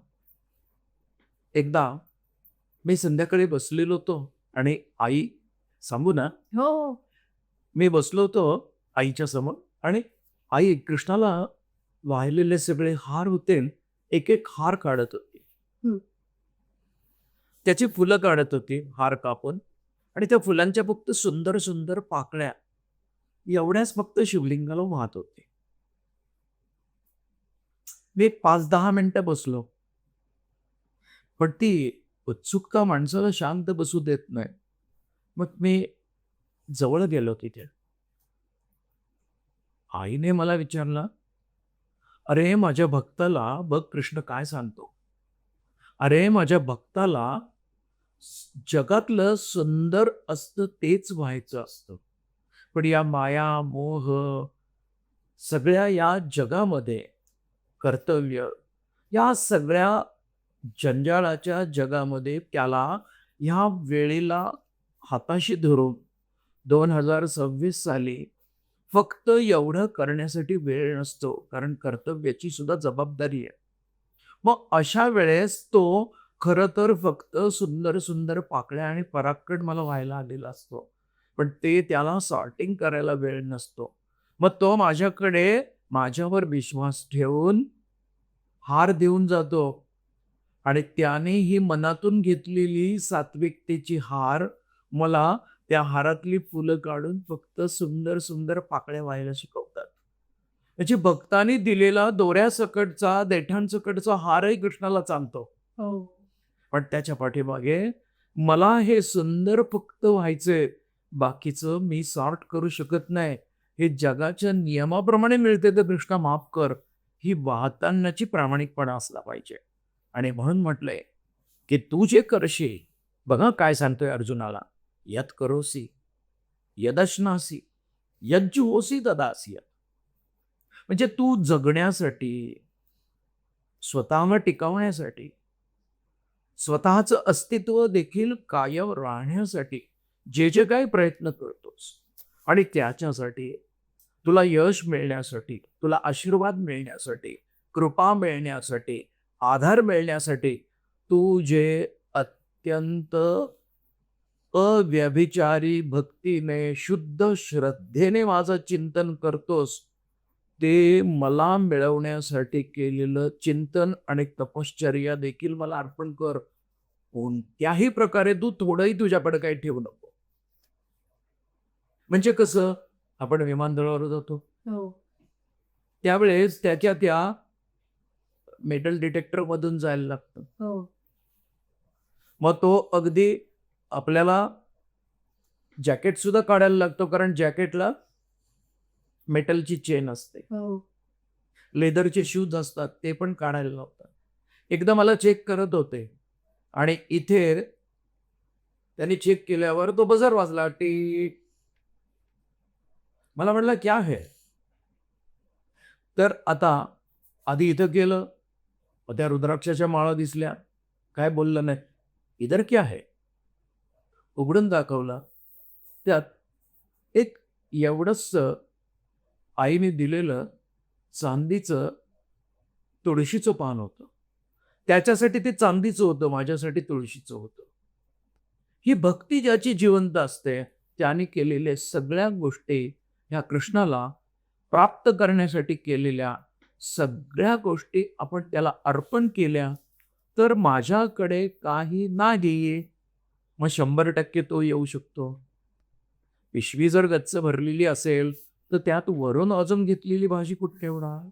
एकदा मी संध्याकाळी बसलेलो होतो आणि आई, सांगू ना, हो. मी बसलो होतो आईच्या समोर आणि आई कृष्णाला वाहिलेले सगळे हार होते, एक एक हार काढत होती. हं. त्याची फुलं काढत होती हार कापून, आणि त्या फुलांच्या फक्त सुंदर सुंदर पाकळ्या एवढ्याच फक्त शिवलिंगाला वाहत होते. मी 5-10 मिनिटं बसलो, पण ती उत्सुकता माणसाला शांत बसू देत नाही. मग मी जवळ गेलो तिथे. आईने मला विचारलं, अरे माझ्या भक्ताला बघ कृष्ण काय सांगतो. अरे माझ्या भक्ताला जगातलं सुंदर असतं तेच व्हायचं असतं, पण या माया मोह सगळ्या या जगामध्ये कर्तव्य, या सगळ्या जंजाळाच्या जगामध्ये त्याला ह्या वेळेला हाताशी धरून 2026 साली फक्त एवढं करण्यासाठी वेळ नसतो, कारण कर्तव्याची सुद्धा जबाबदारी आहे. मग अशा वेळेस तो खरं तर फक्त सुंदर सुंदर पाकळ्या आणि परागकट मला व्हायला आलेला असतो, पण ते त्याला सॉर्टिंग करायला वेळ नसतो. मग तो माझ्यावर विश्वास ठेवून हार देऊन जातो, आणि त्याने ही मनातून घेतलेली सात्विकतेची हार मला त्या हारातली फुलं काढून फक्त सुंदर सुंदर पाकळ्या व्हायला शिकवतात. म्हणजे भक्तांनी दिलेला दोऱ्यासकटचा देठांसकटचा हारही कृष्णाला चालतो, हो. पण त्याच्या पाठीमागे मला हे सुंदर फक्त व्हायचंय, बाकीचं मी सॉर्ट करू शकत नाही, हे जगाच्या नियमाप्रमाणे मिळते तर कृष्णा माफ कर, ही वाहतानाची प्रामाणिकपणा असला पाहिजे. आणि म्हणून म्हटलंय की तू जे करशील, बघा काय सांगतोय अर्जुनाला, यत करोसी यदश्नासी यज्जुहोसी तदासी. म्हणजे तू जगण्यासाठी, स्वतःला टिकवण्यासाठी, स्वतःचं अस्तित्व देखील कायम राहण्यासाठी जे जे काही प्रयत्न करतोस, आणि त्याच्यासाठी तुला यश मिळण्यासाठी, तुला आशीर्वाद मिळण्यासाठी, कृपा मिळण्यासाठी, आधार मिळण्यासाठी तू जे अत्यंत अव्यभिचारी भक्तीने शुद्ध श्रद्धेने माझं चिंतन करतोस, ते मला मिळवण्यासाठी केलेलं चिंतन आणि तपश्चर्या देखील मला अर्पण कर. कोणत्याही प्रकारे तू थोडंही तुझ्याकडे काही ठेवू नको. म्हणजे कसं, आपण विमानतळावर जातो हो. त्यावेळेस त्याच्या त्या मेटल डिटेक्टर मधून जायला लागतं. हो. मग तो अगदी आपल्याला जॅकेट सुद्धा काढायला लागतो, कारण जॅकेटला मेटलची चेन असते. हो. लेदरचे शूज असतात, ते पण काढायला लावतात. एकदा मला चेक करत होते आणि इथे त्यांनी चेक केल्यावर तो बजर वाजला, टी. मला म्हटलं क्या है. तर आता आधी इथं गेलं, त्या रुद्राक्षाच्या माळा दिसल्या, काय बोललं नाही. इधर क्या है, उघडून दाखवला, त्यात एक एवढंच आईने दिलेलं चांदीचं तुळशीचं पान होतं. त्याच्यासाठी ते चांदीचं होतं, माझ्यासाठी तुळशीचं होतं. ही भक्ती ज्याची जिवंत असते, त्याने केलेल्या सगळ्या गोष्टी, ह्या कृष्णाला प्राप्त करण्यासाठी केलेल्या सगळ्या गोष्टी आपण त्याला अर्पण केल्या, तर माझ्याकडे काही नाही, मग 100% तो येऊ शकतो. पिशवी जर गच्च भरलेली असेल तर त्यात वरून अजून घेतलेली भाजी कुठे ठेवणार.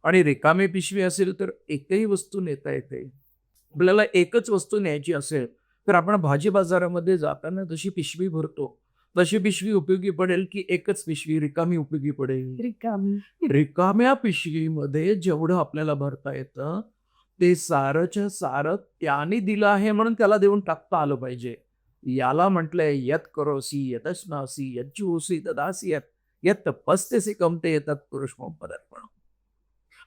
आणि रिकामी पिशवी असेल तर एकही वस्तू नेता येते. आपल्याला एकच वस्तू न्यायची असेल तर आपण भाजी बाजारामध्ये जाताना जशी पिशवी भरतो तशी पिशवी उपयोगी पडेल की एकच पिशवी रिकामी उपयोगी पडेल? रिकामी. रिकाम्या पिशवीमध्ये जेवढं आपल्याला भरता येतं ते सारंच्या सारं त्याने दिलं आहे म्हणून त्याला देऊन टाकता आलं पाहिजे. याला म्हटलंय यत करोसी यतश्नासी यज्जुहोसी तदासी यत यत पस्तेसी कमते येतात पुरुष पदार्पण.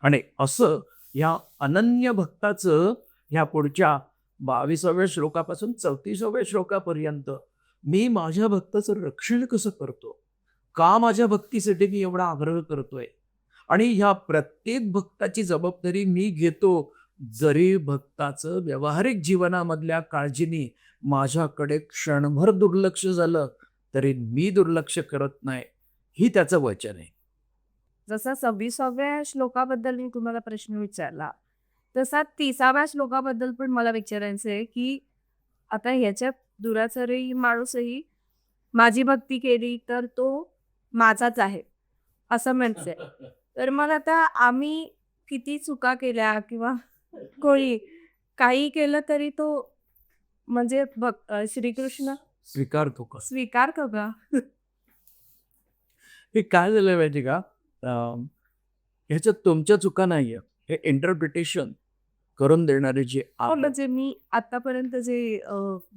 आणि असं या अनन्य भक्ताचं ह्या पुढच्या 22व्या श्लोकापासून 34व्या श्लोकापर्यंत मी माझ्या भक्ताचं रक्षण कसं करतो, का माझ्या भक्तीसाठी मी एवढा आग्रह करतोय आणि ह्या प्रत्येक भक्ताची जबाबदारी मी घेतो. जरी भक्ताचं व्यावहारिक जीवनामधल्या काळजीनी माझ्याकडे क्षणभर दुर्लक्ष झालं तरी मी दुर्लक्ष करत नाही, ही त्याचं वचन आहे. जसा 26व्या श्लोकाबद्दल मी तुम्हाला प्रश्न विचारला, तसा 30व्या श्लोकाबद्दल पण मला विचारायचं आहे, की आता ह्याच्यात दुराचारी माणूसही माझी भक्ती केली तर तो माझाच आहे, असं म्हणते. तर मग आता आम्ही किती चुका केल्या किंवा कोणी काही केलं तरी तो म्हणजे श्रीकृष्ण स्वीकारतो का? स्वीकारतो का? हे काय झालं माहिती का? ह्याच्यात तुमच्या चुका नाहीये. हे इंटरप्रिटेशन करून देणारे जे हो, आहेत. म्हणजे मी आतापर्यंत जे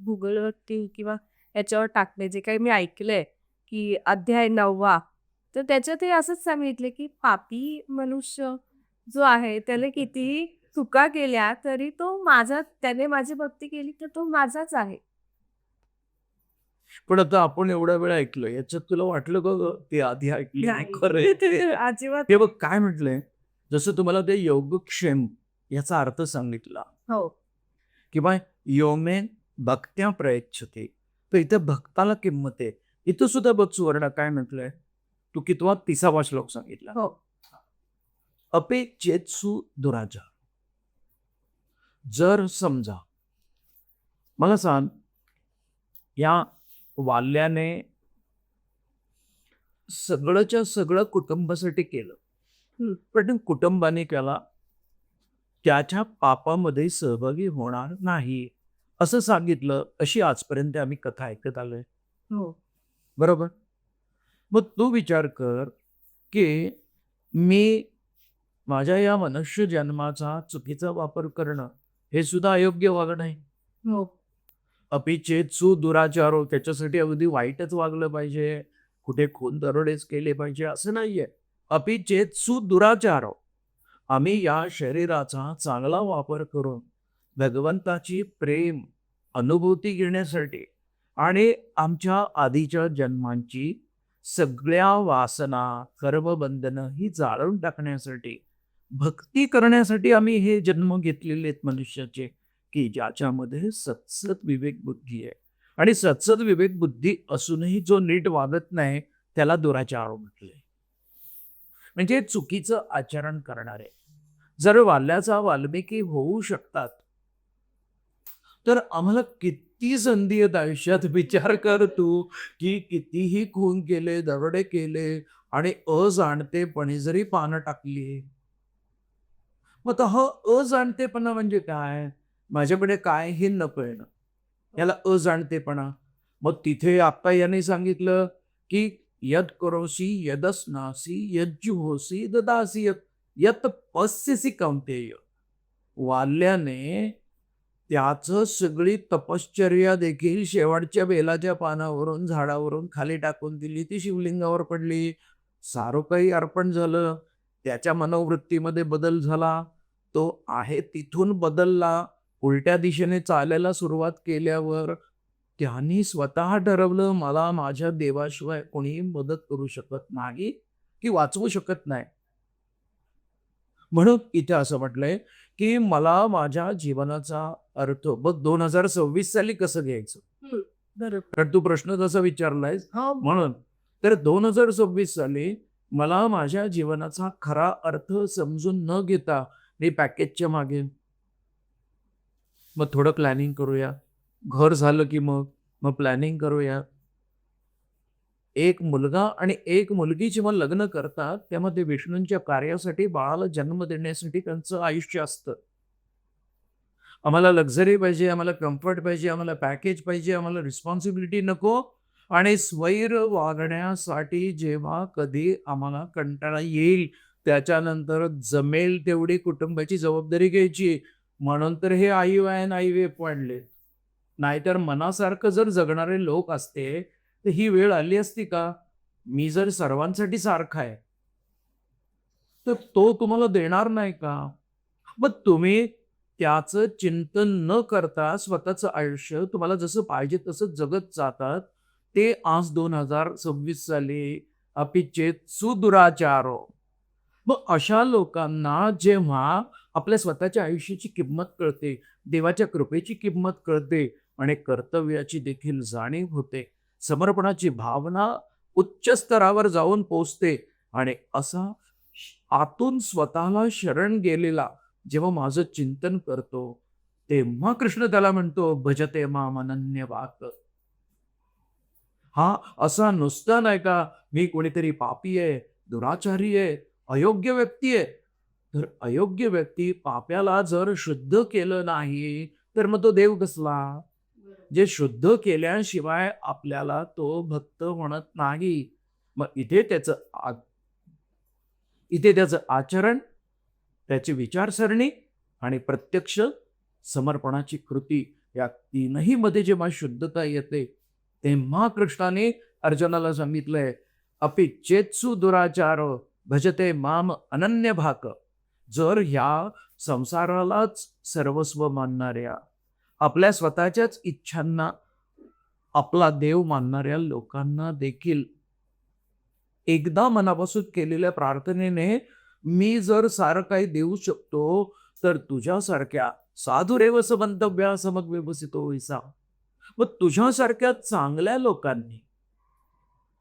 गुगलवरती किंवा याच्यावर टाकले जे काही मी ऐकलंय की अध्याय 9वा, तर त्याच्यात हे असंच सांगितले की पापी मनुष्य जो आहे त्याने कितीही चुका केल्या तरी तो त्याने माझी भक्ती केली तर तो माझाच आहे. पण आता आपण एवढा वेळ ऐकलं, याच्यात तुला वाटलं का ग ते आधी ऐकली नाही. खरंय? अजिबात. हे बघ काय म्हटलंय, जसं तुम्हाला ते योगक्षेम याचा अर्थ सांगितला हो. किंवा योमे भक्त्या प्रयच्छते, तर इथं भक्ताला किंमत आहे. इथं सुद्धा बघ सुवर्ण काय म्हटलंय, तू कितवा 30वा श्लोक सांगितला. हो. अपे चेत्सु दुराचार. जर समजा मला सांग, या वाल्याने सगळंच्या सगळं कुटुंबासाठी केलं, पण कुटुंबाने त्याला त्याच्या पापामध्ये सहभागी होणार नाही असं सांगितलं. अशी आजपर्यंत आम्ही कथा ऐकत आलोय, हो. बरोबर? मग तू विचार कर की मी माझ्या या मनुष्य जन्माचा चुकीचा वापर करणं हे सुद्धा अयोग्य वागणं आहे. हो. अपिचेत्सु दुराचारो, त्याच्यासाठी अगदी वाईटच वागलं पाहिजे, कुठे खून दरोडेच केले पाहिजे असं नाहीये. अपिचेत्सु दुराचारो, आम्ही या शरीराचा चांगला वापर करून भगवंताची प्रेम अनुभूती घेण्यासाठी आणि आमच्या आधीच्या जन्मांची सगळ्या वासना कर्मबंधनं ही जाळून टाकण्यासाठी, भक्ती करण्यासाठी आम्ही हे जन्म घेतलेले आहेत मनुष्याचे, की ज्याच्यामध्ये सत्सत विवेक बुद्धी आहे. आणि सत्सत विवेक बुद्धी असूनही जो नीट वागत नाही त्याला दुराचार म्हटले, म्हणजे चुकीचं आचरण करणारे. जर वाल्याचा वाल्मिकी होऊ शकतात तर आम्हाला किती संधी आहेत आयुष्यात. विचार कर तू की कितीही खून केले, दरोडे केले आणि अजाणतेपणे जरी पानं टाकली. मग हा अजाणतेपणा म्हणजे काय? माझ्याकडे काय हे न कळणं, याला अजाणतेपणा. मग तिथे आता याने सांगितलं की यद करोसी यदस्नासी यज्जुहोसी ददासी यत यत पस्यसी कौंतेय. वाल्याने त्याचं सगळी तपश्चर्या देखील शेवटच्या बेलाच्या पानावरून झाडावरून खाली टाकून दिली, ती शिवलिंगावर पडली. सारं काही अर्पण झालं, त्याच्या मनोवृत्तीमध्ये बदल झाला, तो आहे तिथून बदलला. उलट्या दिशेने चालायला सुरुवात केल्यावर त्यांनी स्वतः ठरवलं मला माझ्या देवाशिवाय कोणीही मदत करू शकत नाही की वाचवू शकत नाही. म्हणून इथे असं म्हटलंय की मला माझ्या जीवनाचा अर्थ बघ 2026 साली कसं घ्यायचं. बरोबर. कारण तू प्रश्न जसा विचारलायस हो. म्हणून, तर 2026 साली मला माझ्या जीवनाचा खरा अर्थ समजून न घेता मी पॅकेजच्या मागे, मग थोडं प्लॅनिंग करूया, घर झालं की मग प्लॅनिंग करूया, एक मुलगा आणि एक मुलगी जेव्हा लग्न करतात तेव्हा ते विष्णूंच्या कार्यासाठी बाळाला जन्म देण्यासाठी त्यांचं आयुष्य असतं. आम्हाला लक्झरी पाहिजे, आम्हाला कम्फर्ट पाहिजे, आम्हाला पॅकेज पाहिजे, आम्हाला रिस्पॉन्सिबिलिटी नको आणि स्वैर वागण्यासाठी जेव्हा कधी आम्हाला कंटाळा येईल, त्याच्यानंतर जमेल तेवढी कुटुंबाची जबाबदारी घ्यायची. म्हणून तर हे IUIN, IVF वाढले. नाहीतर मनासारखं जर जगणारे लोक असते, तर ही वेळ आली असती का? मी जर सर्वांसाठी सारखा आहे, तर तो तुम्हाला देणार नाही का? मग तुम्ही त्याचं चिंतन न करता स्वतःचं आयुष्य तुम्हाला जसं पाहिजे तसं जगत जातात. ते आज 2026 साली अपिचेत सुदुराचारो. मग अशा लोकांना जेव्हा आपल्या स्वतःच्या आयुष्याची किंमत कळते, देवाच्या कृपेची किंमत कळते आणि कर्तव्याची देखील जाणीव होते, समर्पणाची भावना उच्च स्तरावर जाऊन पोचते आणि असा आतून स्वतःला शरण गेलेला जेव्हा माझं चिंतन करतो, तेव्हा कृष्ण त्याला म्हणतो, भजते माम अनन्य वाक. हा असा नुसता नाही का, मी कोणीतरी पापी आहे, दुराचारी आहे, अयोग्य व्यक्ती आहे. तर अयोग्य व्यक्ती पाप्याला जर शुद्ध केलं नाही, तर मग तो देव कसला? जे शुद्ध केल्याशिवाय आपल्याला तो भक्त म्हणत नाही. मग इथे त्याचं आचरण, त्याची विचारसरणी आणि प्रत्यक्ष समर्पणाची कृती, या तीनही मध्ये जेव्हा शुद्धता येते, तेव्हा कृष्णाने अर्जुनाला सांगितलंय, अपि चेत्सु दुराचार भजते माम अनन्य भाक. जर ह्या संसारालाच सर्वस्व मानणाऱ्या, आपल्या स्वतःच्याच इच्छांना आपला देव मानणाऱ्या लोकांना देखील एकदा मनापासून केलेल्या प्रार्थनेने मी जर सारं काही देऊ शकतो, तर तुझ्यासारख्या साधुरेव समंतव्या समग विभूषितो विसा. मग तुझ्यासारख्या चांगल्या लोकांनी,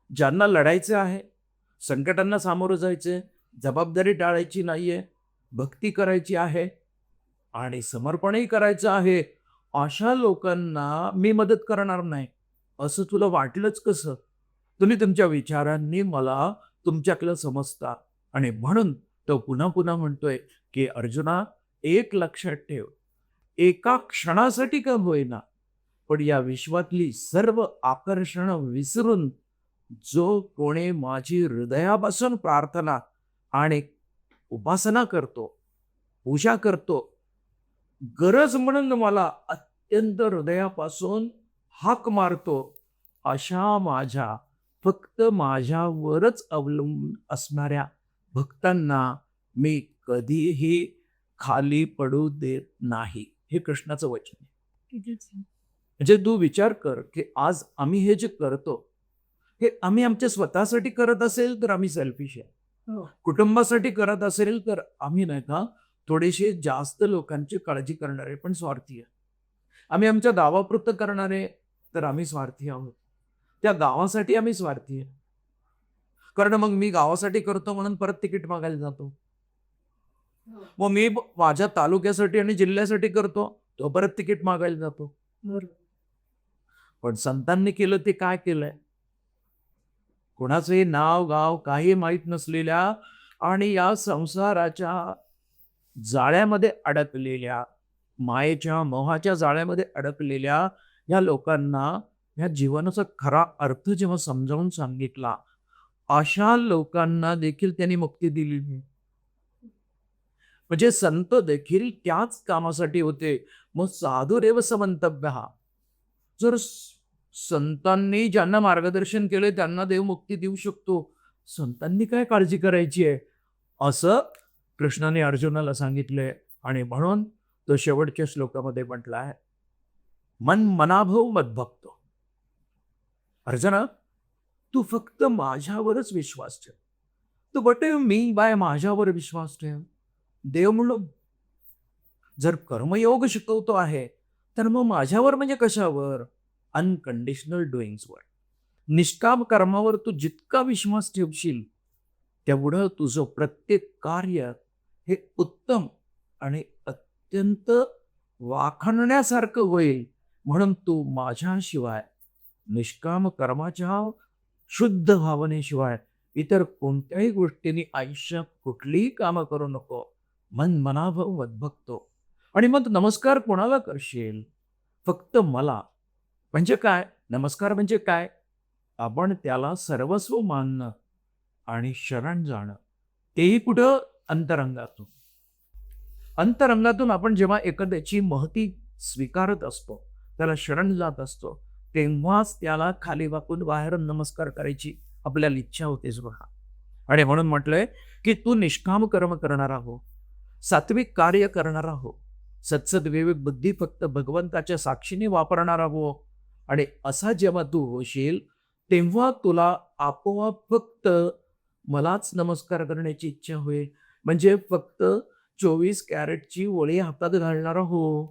ज्यांना लढायचे आहे, संकटांना सामोरं जायचे, जबाबदारी टाळायची नाहीये, भक्ती करायची आहे आणि समर्पणही करायचं आहे, अशा लोकांना मी मदत करणार नाही असं तुला वाटलंच कसं? तुम्ही तुमच्या विचारांनी मला तुमच्याकडं समजता. आणि म्हणून तो पुन्हा पुन्हा म्हणतोय की अर्जुना, एक लक्षात ठेव, एका क्षणासाठी का होईना, पण या विश्वातली सर्व आकर्षण विसरून जो कोणी माझी हृदयापासून प्रार्थना आणि उपासना करतो, पूजा करतो, गरज म्हणून मला अत्यंत हृदयापासून हाक मारतो, अशा माझ्या फक्त माझ्यावरच अवलंबून असणाऱ्या भक्तांना मी कधीही खाली पडू देत नाही. हे कृष्णाचं वचन आहे. म्हणजे तू विचार कर की आज आम्ही हे जे करतो, हे आम्ही आमच्या स्वतःसाठी करत असेल तर आम्ही सेल्फिश आहे. कुटुंबासाठी करत असेल तर आम्ही नाही का थोडेसे जास्त लोकांची काळजी करणारे पण स्वार्थी आहे. आम्ही आमच्या गावापुरतं करणारे तर आम्ही स्वार्थी आहोत. त्या गावासाठी आम्ही स्वार्थी आहे. कारण मग मी गावासाठी करतो म्हणून परत तिकीट मागायला जातो. मग मी माझ्या तालुक्यासाठी आणि जिल्ह्यासाठी करतो, तो परत तिकीट मागायला जातो. पण संतांनी केलं ते काय केलंय? कोणाचंही नाव गाव काही माहीत नसलेल्या आणि या संसाराच्या जाळ्यामध्ये अडकलेल्या, मायेच्या मोहाच्या जाळ्यामध्ये अडकलेल्या या लोकांना या जीवनाचा खरा अर्थ जेव्हा समजावून सांगितला, अशा लोकांना देखील त्यांनी मुक्ती दिली. म्हणजे संत देखील त्याच कामासाठी होते. मग साधुरेव समंतव्य, जर संतांनी ज्यांना मार्गदर्शन केले त्यांना देव मुक्ती देऊ शकतो, संतांनी काय काळजी करायची आहे, असं कृष्णाने अर्जुनाला सांगितलंय. आणि म्हणून तो शेवटच्या श्लोकामध्ये म्हटलाय, मन मनाभव मद्भक्त. अर्जुना, तू फक्त माझ्यावरच विश्वास ठेव. तू बटे मी बाय माझ्यावर विश्वास ठेव. देव म्हणलो, जर कर्मयोग शिकवतो आहे तर मग माझ्यावर म्हणजे कशावर? अनकंडिशनल डुईंग्सवर, निष्काम कर्मावर तू जितका विश्वास ठेवशील तेवढं तुझं प्रत्येक कार्य हे उत्तम आणि अत्यंत वाखाणण्यासारखं होईल. म्हणून तू माझ्याशिवाय निष्काम कर्माच्या शुद्ध भावनेशिवाय इतर कोणत्याही गोष्टींनी आयुष्यात कुठलीही कामं करू नको. मन मनाभाव वद्भगतो. आणि मग नमस्कार कोणाला करशील? फक्त मला. म्हणजे काय? नमस्कार म्हणजे काय? आपण त्याला सर्वस्व मानणं आणि शरण जाणं. तेही कुठं? अंतरंगातून. अंतरंगातून आपण जेव्हा एखाद्याची महती स्वीकारत असतो, त्याला शरण जात असतो, तेव्हाच त्याला खाली वाकून बाहेर नमस्कार करायची आपल्याला इच्छा होतेच बघा. आणि म्हणून म्हटलंय, की तू निष्काम कर्म करणारा हो, सात्विक कार्य करणारा हो, सत्सद विवेक बुद्धी फक्त भगवंताच्या साक्षीने वापरणारा हो. आणि असा जेव्हा तू होशील, तेव्हा तुला आपोआप फक्त मलाच नमस्कार करण्याची इच्छा होईल. म्हणजे फक्त 24 कॅरेटची वळी हातात घालणारा हो.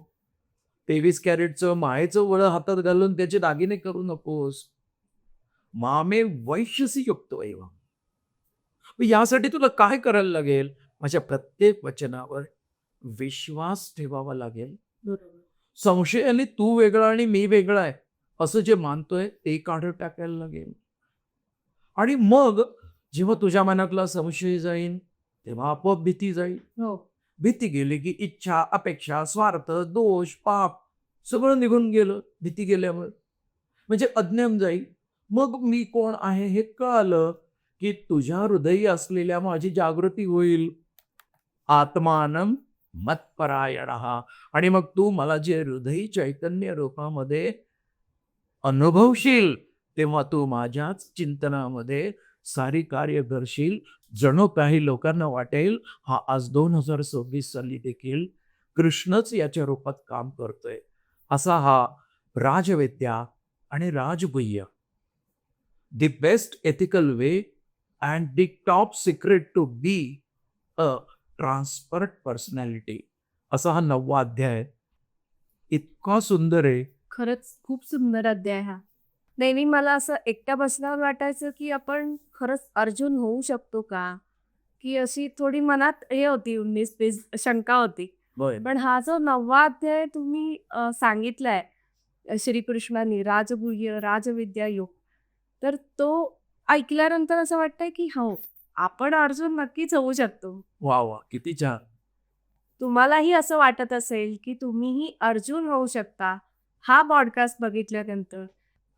23 कॅरेटचं मायेचं वळं हातात घालून त्याचे दागिने करू नकोस. मामे वैश्यसी युक्त एवं. यासाठी तुला काय करायला लागेल? माझ्या प्रत्येक वचनावर विश्वास ठेवावा लागेल. संशयाने तू वेगळा आणि मी वेगळा आहे असं जे मानतोय ते काढून टाकायला लागेल. आणि मग जेव्हा तुझ्या मनातला संशय जाईल, तेव्हा आपोआप भीती जाईल. हो. भीती गेली की इच्छा, अपेक्षा, स्वार्थ, दोष, पाप सगळं निघून गेलं भीती गेल्यावर. म्हणजे अज्ञान जाईल. मग मी कोण आहे हे कळालं की तुझ्या हृदयी असलेल्या माझी जागृती होईल. आत्मानं मत्परायणः. आणि मग तू मला जे हृदयी चैतन्य रूपामध्ये अनुभवशील, तेव्हा तू माझ्याच चिंतनामध्ये सारी कार्य करशील. जणू काही लोकांना वाटेल हा आज 2026 साली देखील कृष्णच याच्या रूपात काम करतोय. असा हा राजविद्या आणि राजगुह्य, the best ethical way and the top secret to be a transparent personality, असा हा 9वा अध्याय आहे. इतका सुंदर आहे. खरंच खूप सुंदर अध्याय हा. नेहमी मला असं एकट्या बसल्यावर वाटायचं की आपण खरंच अर्जुन होऊ शकतो का? की अशी थोडी मनात हे होती 19-20 शंका होती. पण हा जो 9वा अध्याय तुम्ही सांगितलाय श्रीकृष्णांनी राजगुह्य, राजविद्या योग, तर तो ऐकल्यानंतर असं वाटतंय की हो, आपण अर्जुन नक्कीच होऊ शकतो. वा वा, किती छान. तुम्हालाही असं वाटत असेल की तुम्हीही अर्जुन होऊ शकता हा पॉडकास्ट बघितल्यानंतर,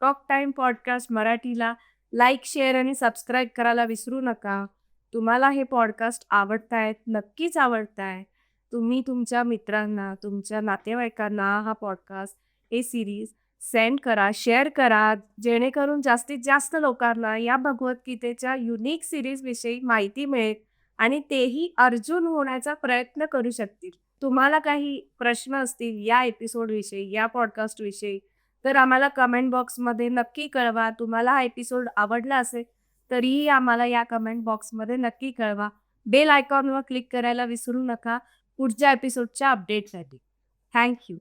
टॉक टाइम पॉडकास्ट मराठीला लाईक, शेअर आणि सबस्क्राईब करायला विसरू नका. तुम्हाला हे पॉडकास्ट आवडतायत, नक्कीच आवडताय. तुम्ही तुमच्या मित्रांना, तुमच्या नातेवाईकांना हा पॉडकास्ट, हे सिरीज सेंड करा, शेअर करा, जेणेकरून जास्तीत जास्त लोकांना या भगवद्गीतेच्या युनिक सिरीजविषयी माहिती मिळेल आणि तेही अर्जुन होण्याचा प्रयत्न करू शकतील. तुम्हाला काही प्रश्न असतील या एपिसोडविषयी, या पॉडकास्टविषयी, तर आम्हाला कमेंट बॉक्समध्ये नक्की कळवा. तुम्हाला हा एपिसोड आवडला असेल तरीही आम्हाला या कमेंट बॉक्समध्ये नक्की कळवा. बेल आयकॉनवर क्लिक करायला विसरू नका पुढच्या एपिसोडच्या अपडेटसाठी. Thank you.